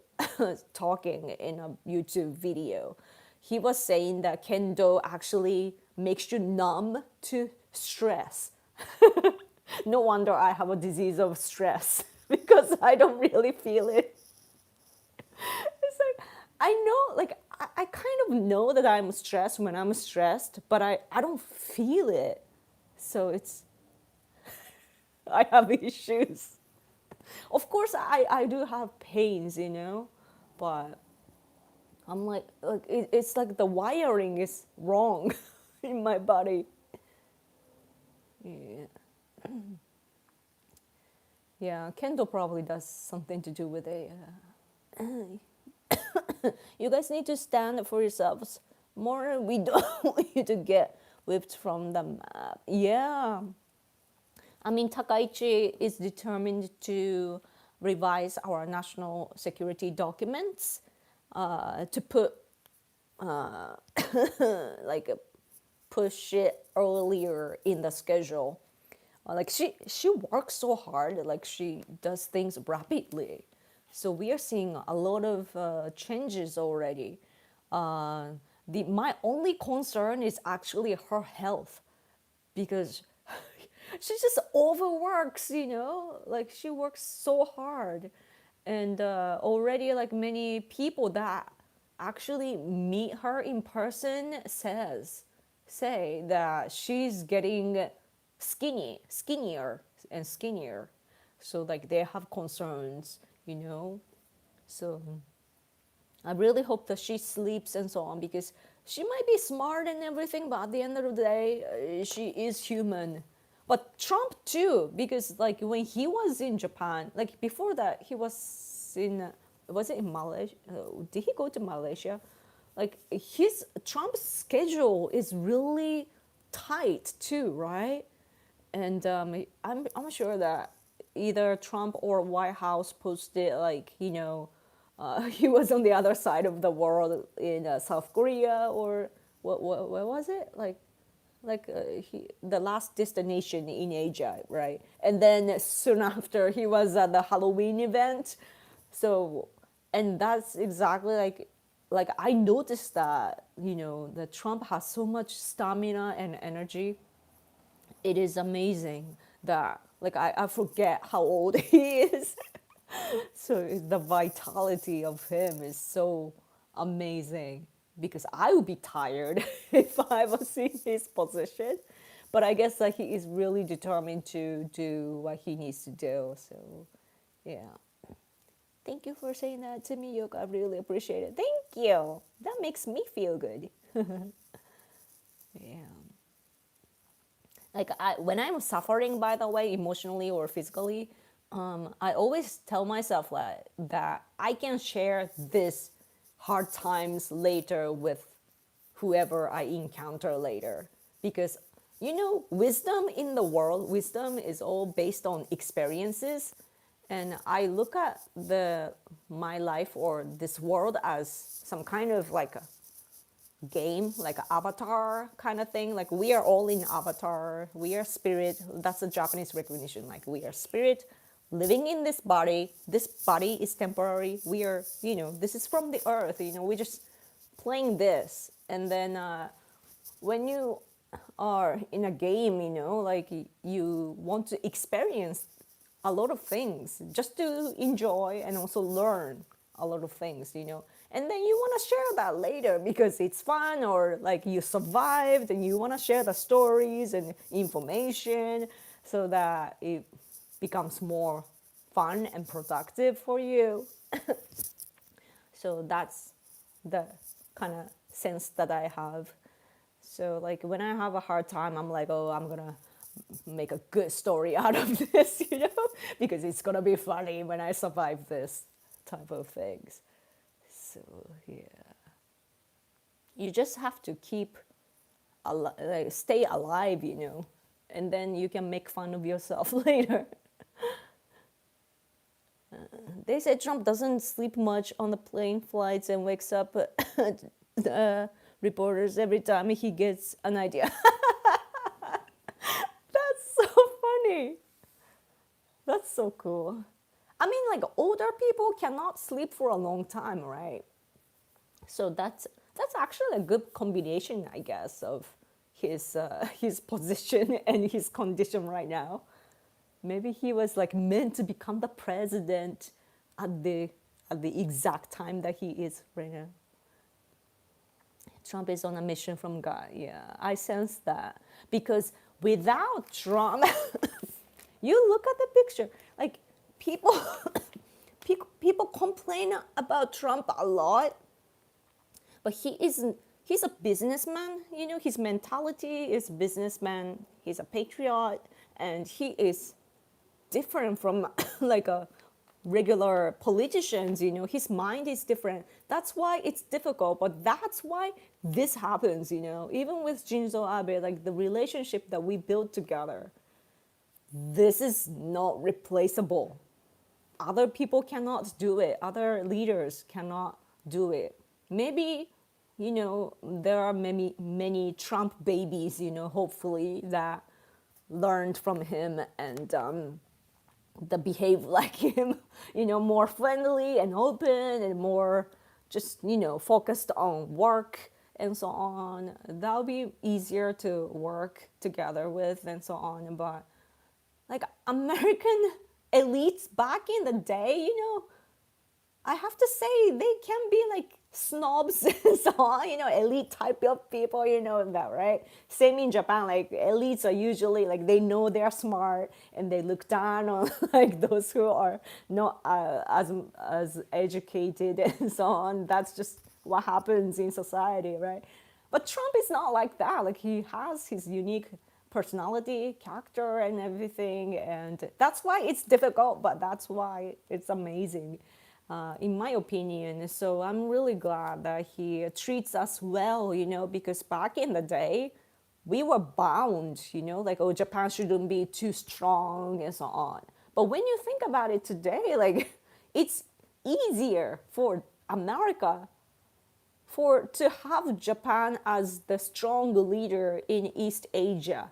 talking in a YouTube video. He was saying that kendo actually makes you numb to stress. No wonder I have a disease of stress because I don't really feel it. It's like I know, like I kind of know that I'm stressed when I'm stressed, but I don't feel it. So it's I have issues. Of course, I do have pains, but I'm like it's like the wiring is wrong in my body. Yeah, yeah. Kendo probably does something to do with it. You guys need to stand for yourselves more. We don't want you to get whipped from the map. Yeah. I mean, Takaichi is determined to revise our national security documents to put like push it earlier in the schedule. Like she works so hard, like she does things rapidly. So we are seeing a lot of changes already. My only concern is actually her health because she just overworks, like she works so hard. And already like many people that actually meet her in person say that she's getting skinnier and skinnier. So like they have concerns. So I really hope that she sleeps and so on because she might be smart and everything, but at the end of the day, she is human. But Trump too, because like when he was in Japan, like before that, he was it in Malaysia? Did he go to Malaysia? Like his Trump's schedule is really tight too, right? And I'm sure that either Trump or White House posted like he was on the other side of the world in South Korea or what was it the last destination in Asia, right? And then soon after he was at the Halloween event. So, and that's exactly like I noticed that that Trump has so much stamina and energy. It is amazing that like I forget how old he is. So the vitality of him is so amazing because I would be tired if I was in his position. But I guess that he is really determined to do what he needs to do. So yeah. Thank you for saying that to me, Yoka. I really appreciate it. Thank you. That makes me feel good. Yeah. Like when I'm suffering, by the way, emotionally or physically, I always tell myself that I can share this hard times later with whoever I encounter later. Because, wisdom in the world, wisdom is all based on experiences. And I look at my life or this world as some kind of like a game, like an avatar kind of thing. Like we are all in avatar. We are spirit. That's the Japanese recognition. Like we are spirit living in this body. This body is temporary. We are, this is from the earth. We're just playing this. And then when you are in a game, like you want to experience a lot of things just to enjoy and also learn a lot of things. And then you want to share that later because it's fun or like you survived and you want to share the stories and information so that it becomes more fun and productive for you. So that's the kind of sense that I have. So like when I have a hard time, I'm like, oh, I'm gonna make a good story out of this, because it's gonna be funny when I survive this type of things. So yeah, you just have to stay alive, and then you can make fun of yourself later. They say Trump doesn't sleep much on the plane flights and wakes up reporters every time he gets an idea. That's so funny. That's so cool. I mean, like older people cannot sleep for a long time, right? So that's actually a good combination, I guess, of his position and his condition right now. Maybe he was like meant to become the president at the at the exact time that he is right now. Trump is on a mission from God. Yeah, I sense that because without Trump, you look at the picture, like people, people complain about Trump a lot, but he isn't. He's a businessman. You know, his mentality is businessman. He's a patriot, and he is different from like a regular politicians. You know, his mind is different. That's why it's difficult, but that's why this happens. You know, even with Shinzo Abe, like the relationship that we built together, this is not replaceable. Other people cannot do it. Other leaders cannot do it. Maybe, you know, there are many Trump babies, you know, hopefully that learned from him and that behave like him, you know, more friendly and open and more just, you know, focused on work and so on. That'll be easier to work together with and so on. But like American elites back in the day, you know, I have to say they can be like snobs and so on, you know, elite type of people, you know that, right? Same in Japan, like elites are usually like they know they're smart and they look down on like those who are not as educated and so on. That's just what happens in society, right? But Trump is not like that. Like he has his unique personality, character, and everything, and that's why it's difficult, but that's why it's amazing in my opinion. So I'm really glad that he treats us well, you know, because back in the day, we were bound, you know, like, oh, Japan shouldn't be too strong and so on. But when you think about it today, like, it's easier for America for to have Japan as the strong leader in East Asia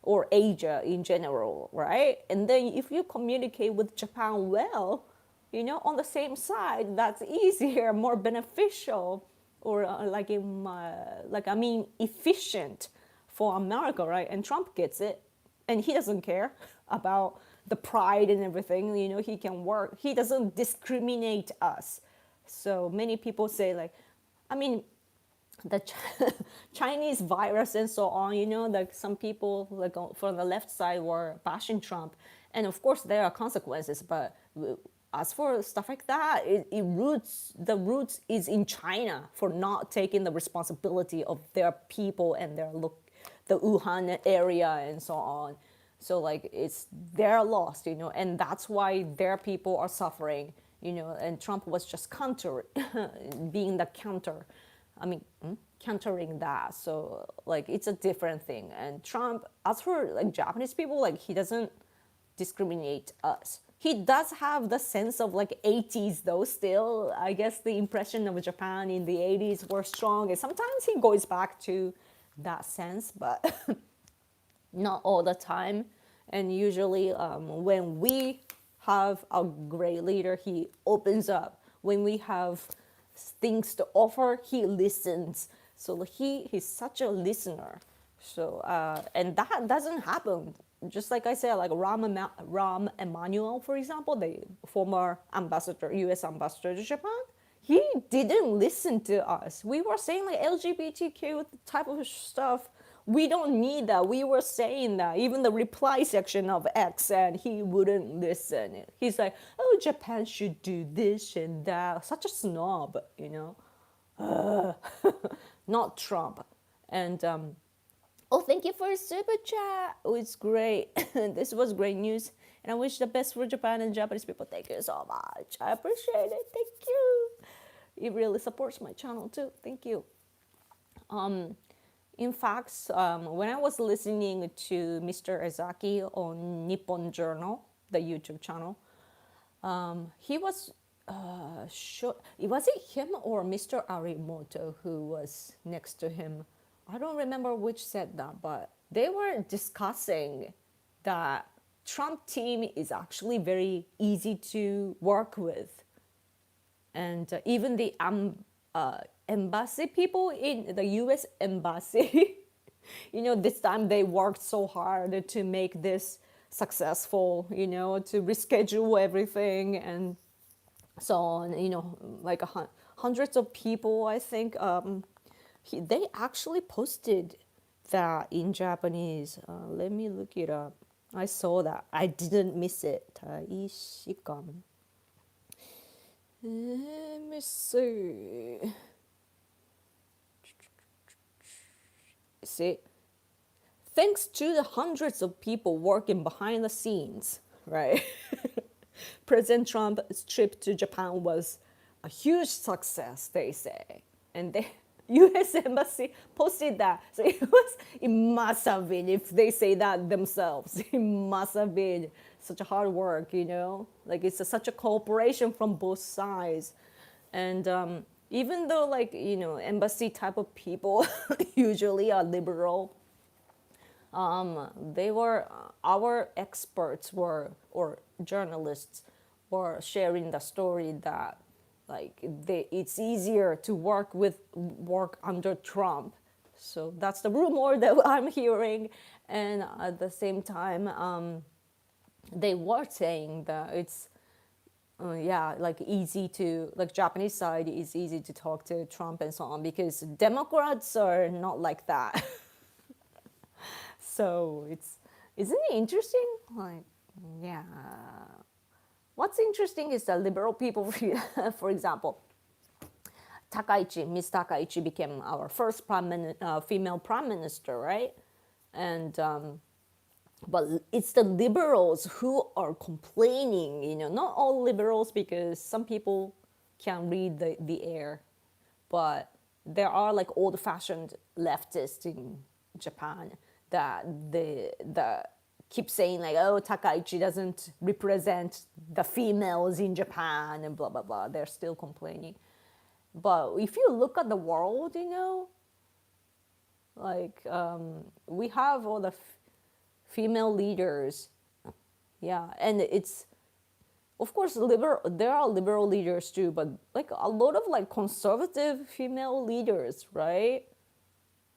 or Asia in general, right? And then if you communicate with Japan well, you know, on the same side, that's easier, more beneficial, or like I mean, efficient for America, right? And Trump gets it, and he doesn't care about the pride and everything. You know, he can work. He doesn't discriminate us. So many people say like, I mean, the Chinese virus and so on, you know, like some people like from the left side were bashing Trump. And of course there are consequences, but as for stuff like that, the roots is in China for not taking the responsibility of their people and the Wuhan area and so on. So like it's their loss, you know, and that's why their people are suffering, you know, and Trump was just being the counter. I mean, countering that. So like it's a different thing. And Trump, as for like Japanese people, like he doesn't discriminate us. He does have the sense of like 80s though still. I guess the impression of Japan in the 80s were strong. And sometimes he goes back to that sense, but not all the time. And usually when we have a great leader, he opens up. When we have things to offer, he listens. So he's such a listener. So and that doesn't happen. Just like I said, like Rahm Emanuel, for example, the former ambassador, U.S. ambassador to Japan, he didn't listen to us. We were saying like LGBTQ type of stuff. We don't need that. We were saying that. Even the reply section of X, and he wouldn't listen. He's like, oh, Japan should do this and that. Such a snob, you know. Not Trump. And oh, thank you for a super chat. Oh, it's great. This was great news. And I wish the best for Japan and Japanese people. Thank you so much. I appreciate it. Thank you. It really supports my channel too. Thank you. In fact, when I was listening to Mr. Ezaki on Nippon Journal, the YouTube channel, he was was it him or Mr. Arimoto who was next to him? I don't remember which said that, but they were discussing that Trump team is actually very easy to work with. And even the embassy people in the US embassy, you know, this time they worked so hard to make this successful, you know, to reschedule everything. And So like hundreds of people, I think, they actually posted that in Japanese. Let me look it up. I saw that. I didn't miss it. Takaichi. Let me see. See, thanks to the hundreds of people working behind the scenes, right? President Trump's trip to Japan was a huge success, they say. And the US Embassy posted that. So it must have been, if they say that themselves, it must have been such a hard work, Like it's such a cooperation from both sides. And even though, like, embassy type of people usually are liberal, they were our experts were or journalists were sharing the story that like it's easier to work under Trump. So that's the rumor that I'm hearing, and at the same time, they were saying that it's yeah, like easy to like Japanese side is easy to talk to Trump and so on because Democrats are not like that. So isn't it interesting? Like, yeah. What's interesting is that liberal people, for example, Miss Takaichi became our first female prime minister, right? And but it's the liberals who are complaining. Not all liberals because some people can read the air, but there are like old-fashioned leftists in Japan that keep saying like, oh, Takaichi doesn't represent the females in Japan and blah blah blah. They're still complaining. But if you look at the world, like we have all the female leaders, yeah, and it's of course liberal. There are liberal leaders too, but like a lot of like conservative female leaders, right?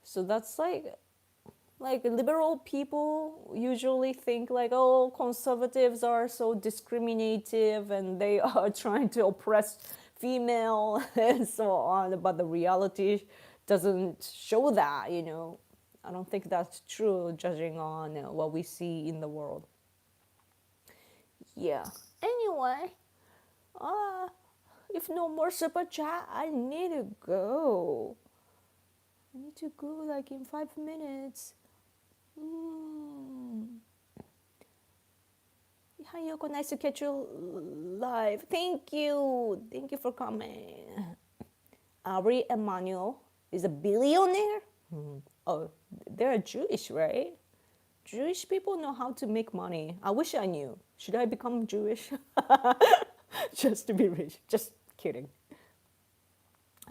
So that's like liberal people usually think like, oh, conservatives are so discriminative and they are trying to oppress female and so on, but the reality doesn't show that. I don't think that's true judging on what we see in the world. Yeah, anyway, uh if no more super chat, I need to go. Like in 5 minutes. Hi, Yoko. Nice to catch you live. Thank you. Thank you for coming. Ari Emanuel is a billionaire? Oh, they're Jewish, right? Jewish people know how to make money. I wish I knew. Should I become Jewish? Just to be rich. Just kidding.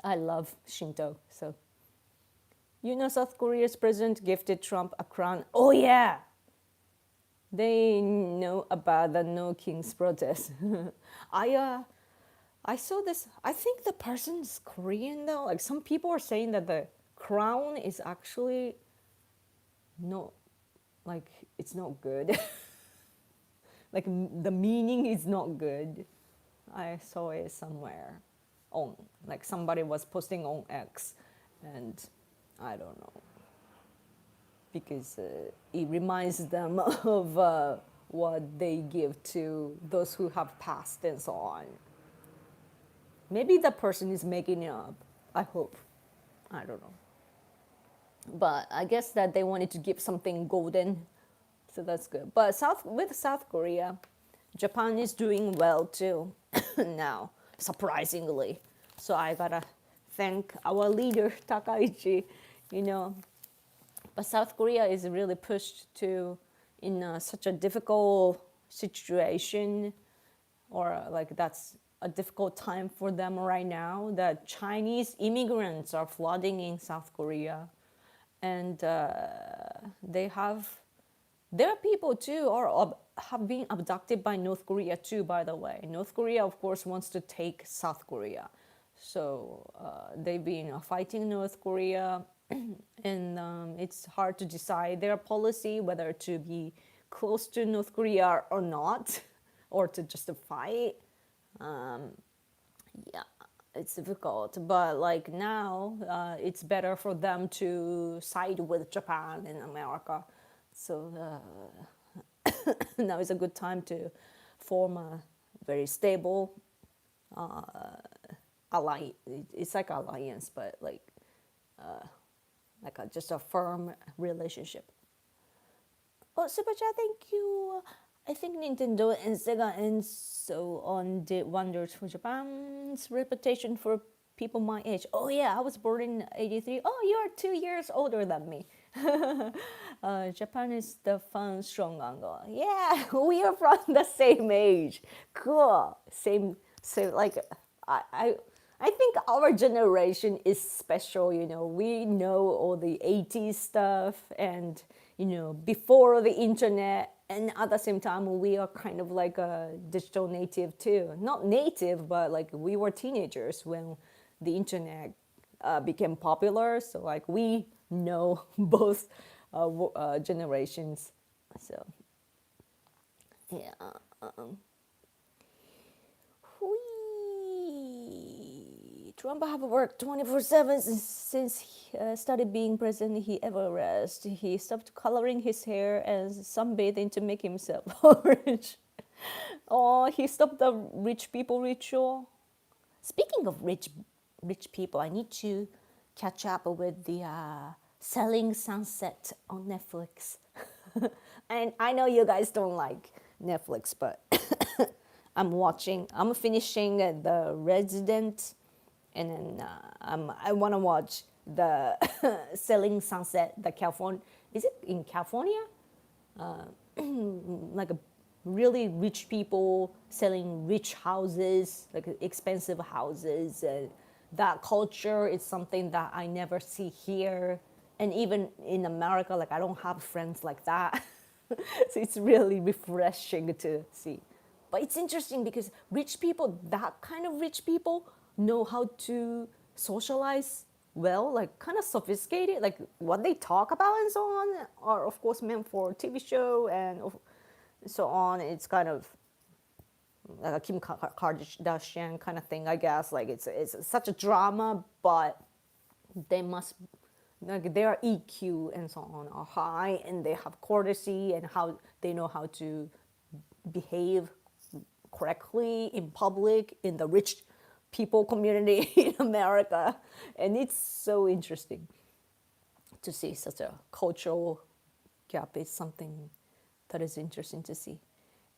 I love Shinto, so. South Korea's president gifted Trump a crown. Oh, yeah. They know about the No Kings protest. I saw this. I think the person's Korean though. Like some people are saying that the crown is actually no, like it's not good. Like the meaning is not good. I saw it somewhere on like somebody was posting on X, and I don't know because it reminds them of what they give to those who have passed and so on. Maybe the person is making it up. I hope. I don't know. But I guess that they wanted to give something golden, so that's good. But with South Korea, Japan is doing well too now, surprisingly. So I gotta thank our leader Takaichi, But South Korea is really pushed to in such a difficult situation, or like that's a difficult time for them right now. That Chinese immigrants are flooding in South Korea, and their people too have been abducted by North Korea too. By the way, North Korea of course wants to take South Korea, so they've been fighting North Korea, and it's hard to decide their policy whether to be close to North Korea or not, or to just fight. yeah, it's difficult. But like now, it's better for them to side with Japan and America. So now is a good time to form a very stable ally. It's like alliance, but like just a firm relationship. Oh, Super Chat, thank you. I think Nintendo and Sega and so on did wonders for Japan's reputation for people my age. Oh yeah, I was born in '83. Oh, you are 2 years older than me. Japan is the fun, strong angle. Yeah, we are from the same age. Cool. Same. Like I, I, I think our generation is special. You know, we know all the '80s stuff, and before the internet, and at the same time, we are kind of like a digital native too. Not native, but like we were teenagers when the internet became popular. So like we know both generations. So yeah. Trump have worked 24/7 since he started being president. He ever rest. He stopped coloring his hair and sunbathing to make himself orange. Oh, he stopped the rich people ritual. Speaking of rich people, I need to catch up with the Selling Sunset on Netflix. And I know you guys don't like Netflix, but I'm finishing The Resident, and then I want to watch the Selling Sunset, the California. Is it in California? Like a really rich people selling rich houses, like expensive houses. And that culture is something that I never see here. And even in America, like I don't have friends like that. So it's really refreshing to see. But it's interesting because rich people, that kind of rich people, know how to socialize well, like kind of sophisticated, like what they talk about and so on are of course meant for TV show and so on. It's kind of like a Kim Kardashian kind of thing, I guess. Like it's such a drama, but they must like their EQ and so on are high, and they have courtesy and how they know how to behave correctly in public in the rich people community in America. And it's so interesting to see such a cultural gap. Is something that is interesting to see.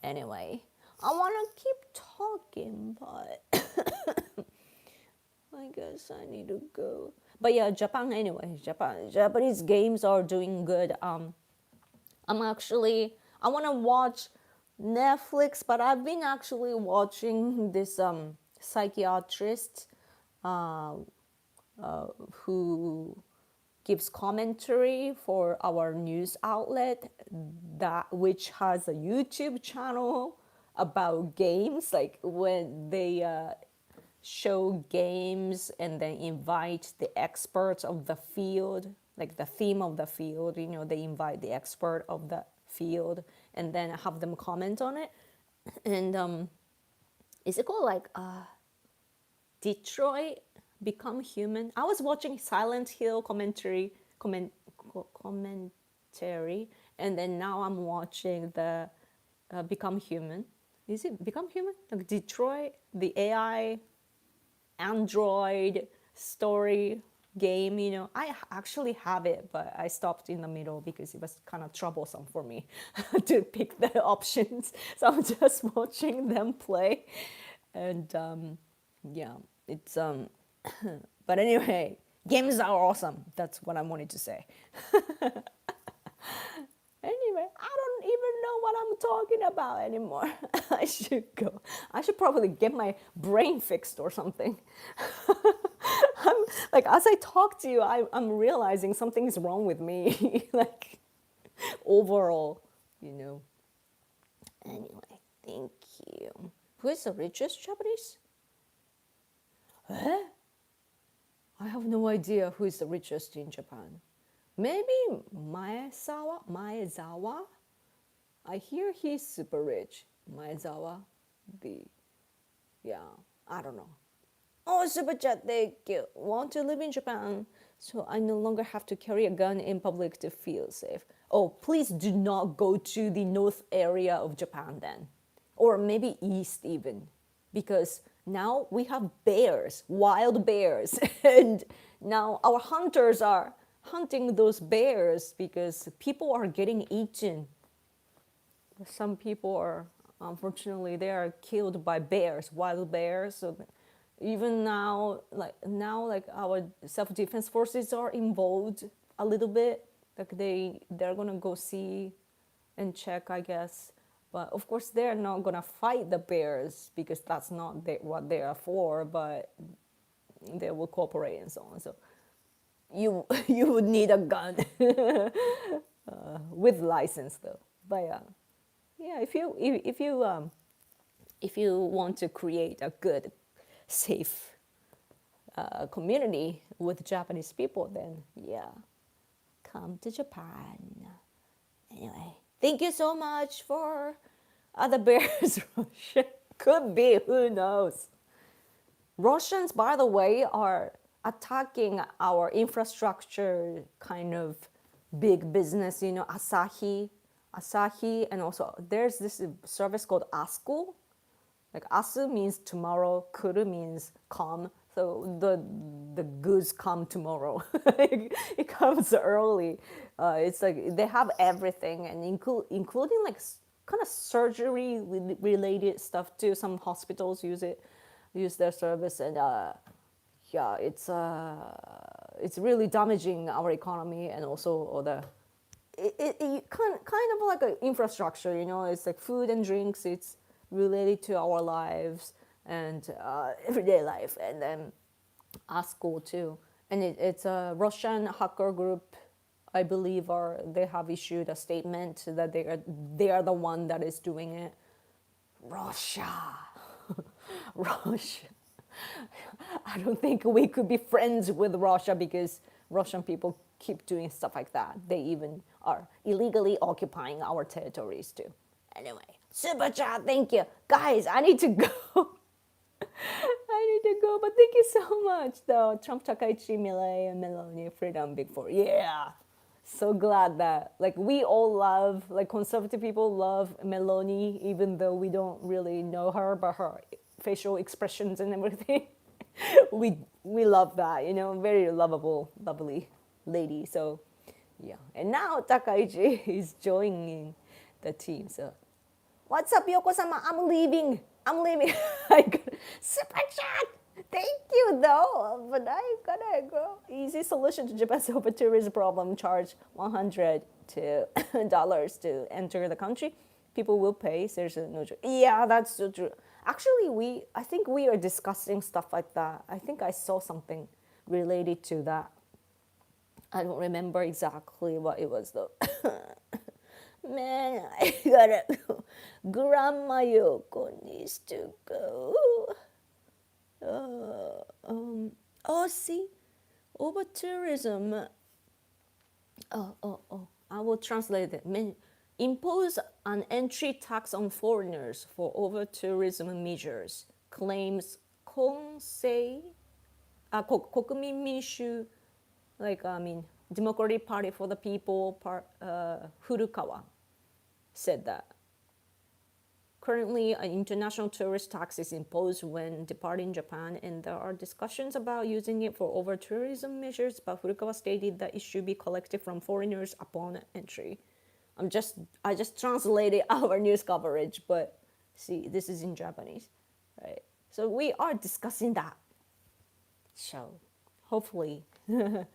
Anyway, I want to keep talking, but I guess I need to go. But yeah, Japan anyway. Japanese games are doing good. I want to watch Netflix, but I've been actually watching this psychiatrist who gives commentary for our news outlet, that which has a YouTube channel about games, like when they show games and then invite the experts of the field, like the theme of the field, they invite the expert of the field and then have them comment on it. And is it called like Detroit Become Human? I was watching Silent Hill commentary, and then now I'm watching the Become Human. Is it Become Human? Like Detroit, the AI Android story game. I actually have it, but I stopped in the middle because it was kind of troublesome for me to pick the options. So I'm just watching them play, and yeah, it's but anyway, games are awesome. That's what I wanted to say. Anyway, I don't even know what I'm talking about anymore. I should go. I should probably get my brain fixed or something. I'm like, as I talk to you, I'm realizing something's wrong with me. Like overall, you know. Anyway, thank you. Who is the richest Japanese? Huh? I have no idea who is the richest in Japan. Maybe Maezawa? I hear he's super rich. Maezawa, yeah, I don't know. Oh, super chat, thank you. Want to live in Japan, so I no longer have to carry a gun in public to feel safe. Oh, please do not go to the north area of Japan then, or maybe east even, because now we have bears, wild bears, and now our hunters are hunting those bears because people are getting eaten. Some people are, unfortunately, they are killed by bears, wild bears. So even now, like our self-defense forces are involved a little bit. Like they're gonna go see and check, I guess. But of course, they're not gonna fight the bears because that's not what they are for. But they will cooperate and so on. So you you would need a gun with license though. But yeah, if you want to create a good, safe community with Japanese people, then yeah, come to Japan. Anyway, thank you so much for other bears. Russia could be, who knows? Russians, by the way, are attacking our infrastructure kind of big business, Asahi, and also there's this service called ASKU. Like asu means tomorrow, kuru means come. So the goods come tomorrow. It comes early. It's like they have everything, and including like kind of surgery related stuff too. Some hospitals use their service, and yeah, it's really damaging our economy and also all the it kind of like an infrastructure, it's like food and drinks, it's related to our lives and everyday life, and then our school too. And it's a Russian hacker group, I believe, or they have issued a statement that they are the one that is doing it. Russia. Russia. I don't think we could be friends with Russia because Russian people keep doing stuff like that. They even are illegally occupying our territories too. Anyway, super chat, thank you. Guys, I need to go. I need to go, but thank you so much though. Trump, Takaichi, Milei, and Meloni, Freedom, Big Four. Yeah. So glad that like we all love, like conservative people love Meloni, even though we don't really know her, but her facial expressions and everything. we love that, very lovable, lovely lady. So yeah. And now Takaichi is joining the team. So what's up, Yoko-sama? I'm leaving. I got super chat. Thank you, though. But I gotta go. Easy solution to Japan's over tourism problem. Charge $100 to enter the country. People will pay. There's no choice. Yeah, that's so true. Actually, I think we are discussing stuff like that. I think I saw something related to that. I don't remember exactly what it was, though. Man, I gotta go. Grandma Yoko needs to go. Oh, see, over tourism. I will translate it. Impose an entry tax on foreigners for over tourism measures. Claims Konsei, 国民民主 like Democratic Party for the People, Furukawa said that. Currently, an international tourist tax is imposed when departing Japan, and there are discussions about using it for over-tourism measures, but Furukawa stated that it should be collected from foreigners upon entry. I just translated our news coverage, but see, this is in Japanese, right? So we are discussing that. So hopefully that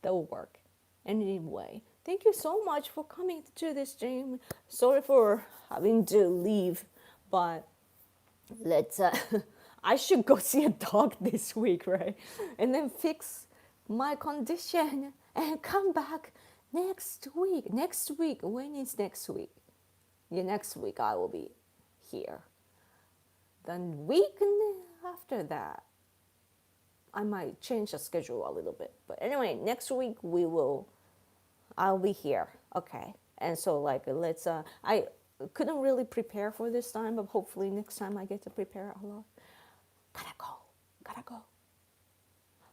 will work. Anyway, thank you so much for coming to this stream. Sorry for having to leave, but let's. I should go see a dog this week, right? And then fix my condition and come back next week. Next week, when is next week? Yeah, next week I will be here. Then week after that, I might change the schedule a little bit. But anyway, next week I'll be here. Okay. And so like let's I couldn't really prepare for this time, but hopefully next time I get to prepare a lot. Gotta go.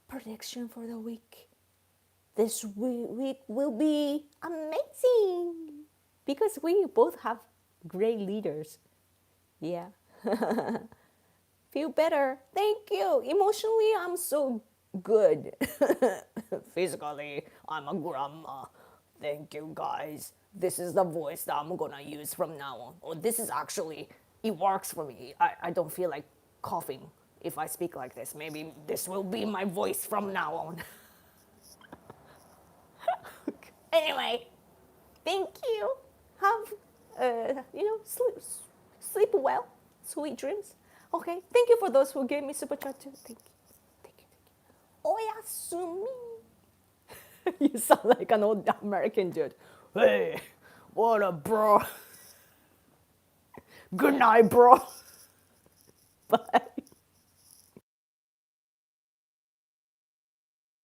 prediction for the week. This week will be amazing because we both have great leaders. Yeah. Feel better. Thank you. Emotionally, I'm so good. Physically, I'm a grandma. Thank you, guys. This is the voice that I'm gonna use from now on. Or this is actually, it works for me. I don't feel like coughing if I speak like this. Maybe this will be my voice from now on. Anyway, thank you. Have, sleep well. Sweet dreams. Okay, thank you for those who gave me super chat too. Thank you. Thank you. Oyasumi. You sound like an old American dude. Hey, what up, bro? Good night, bro. Bye.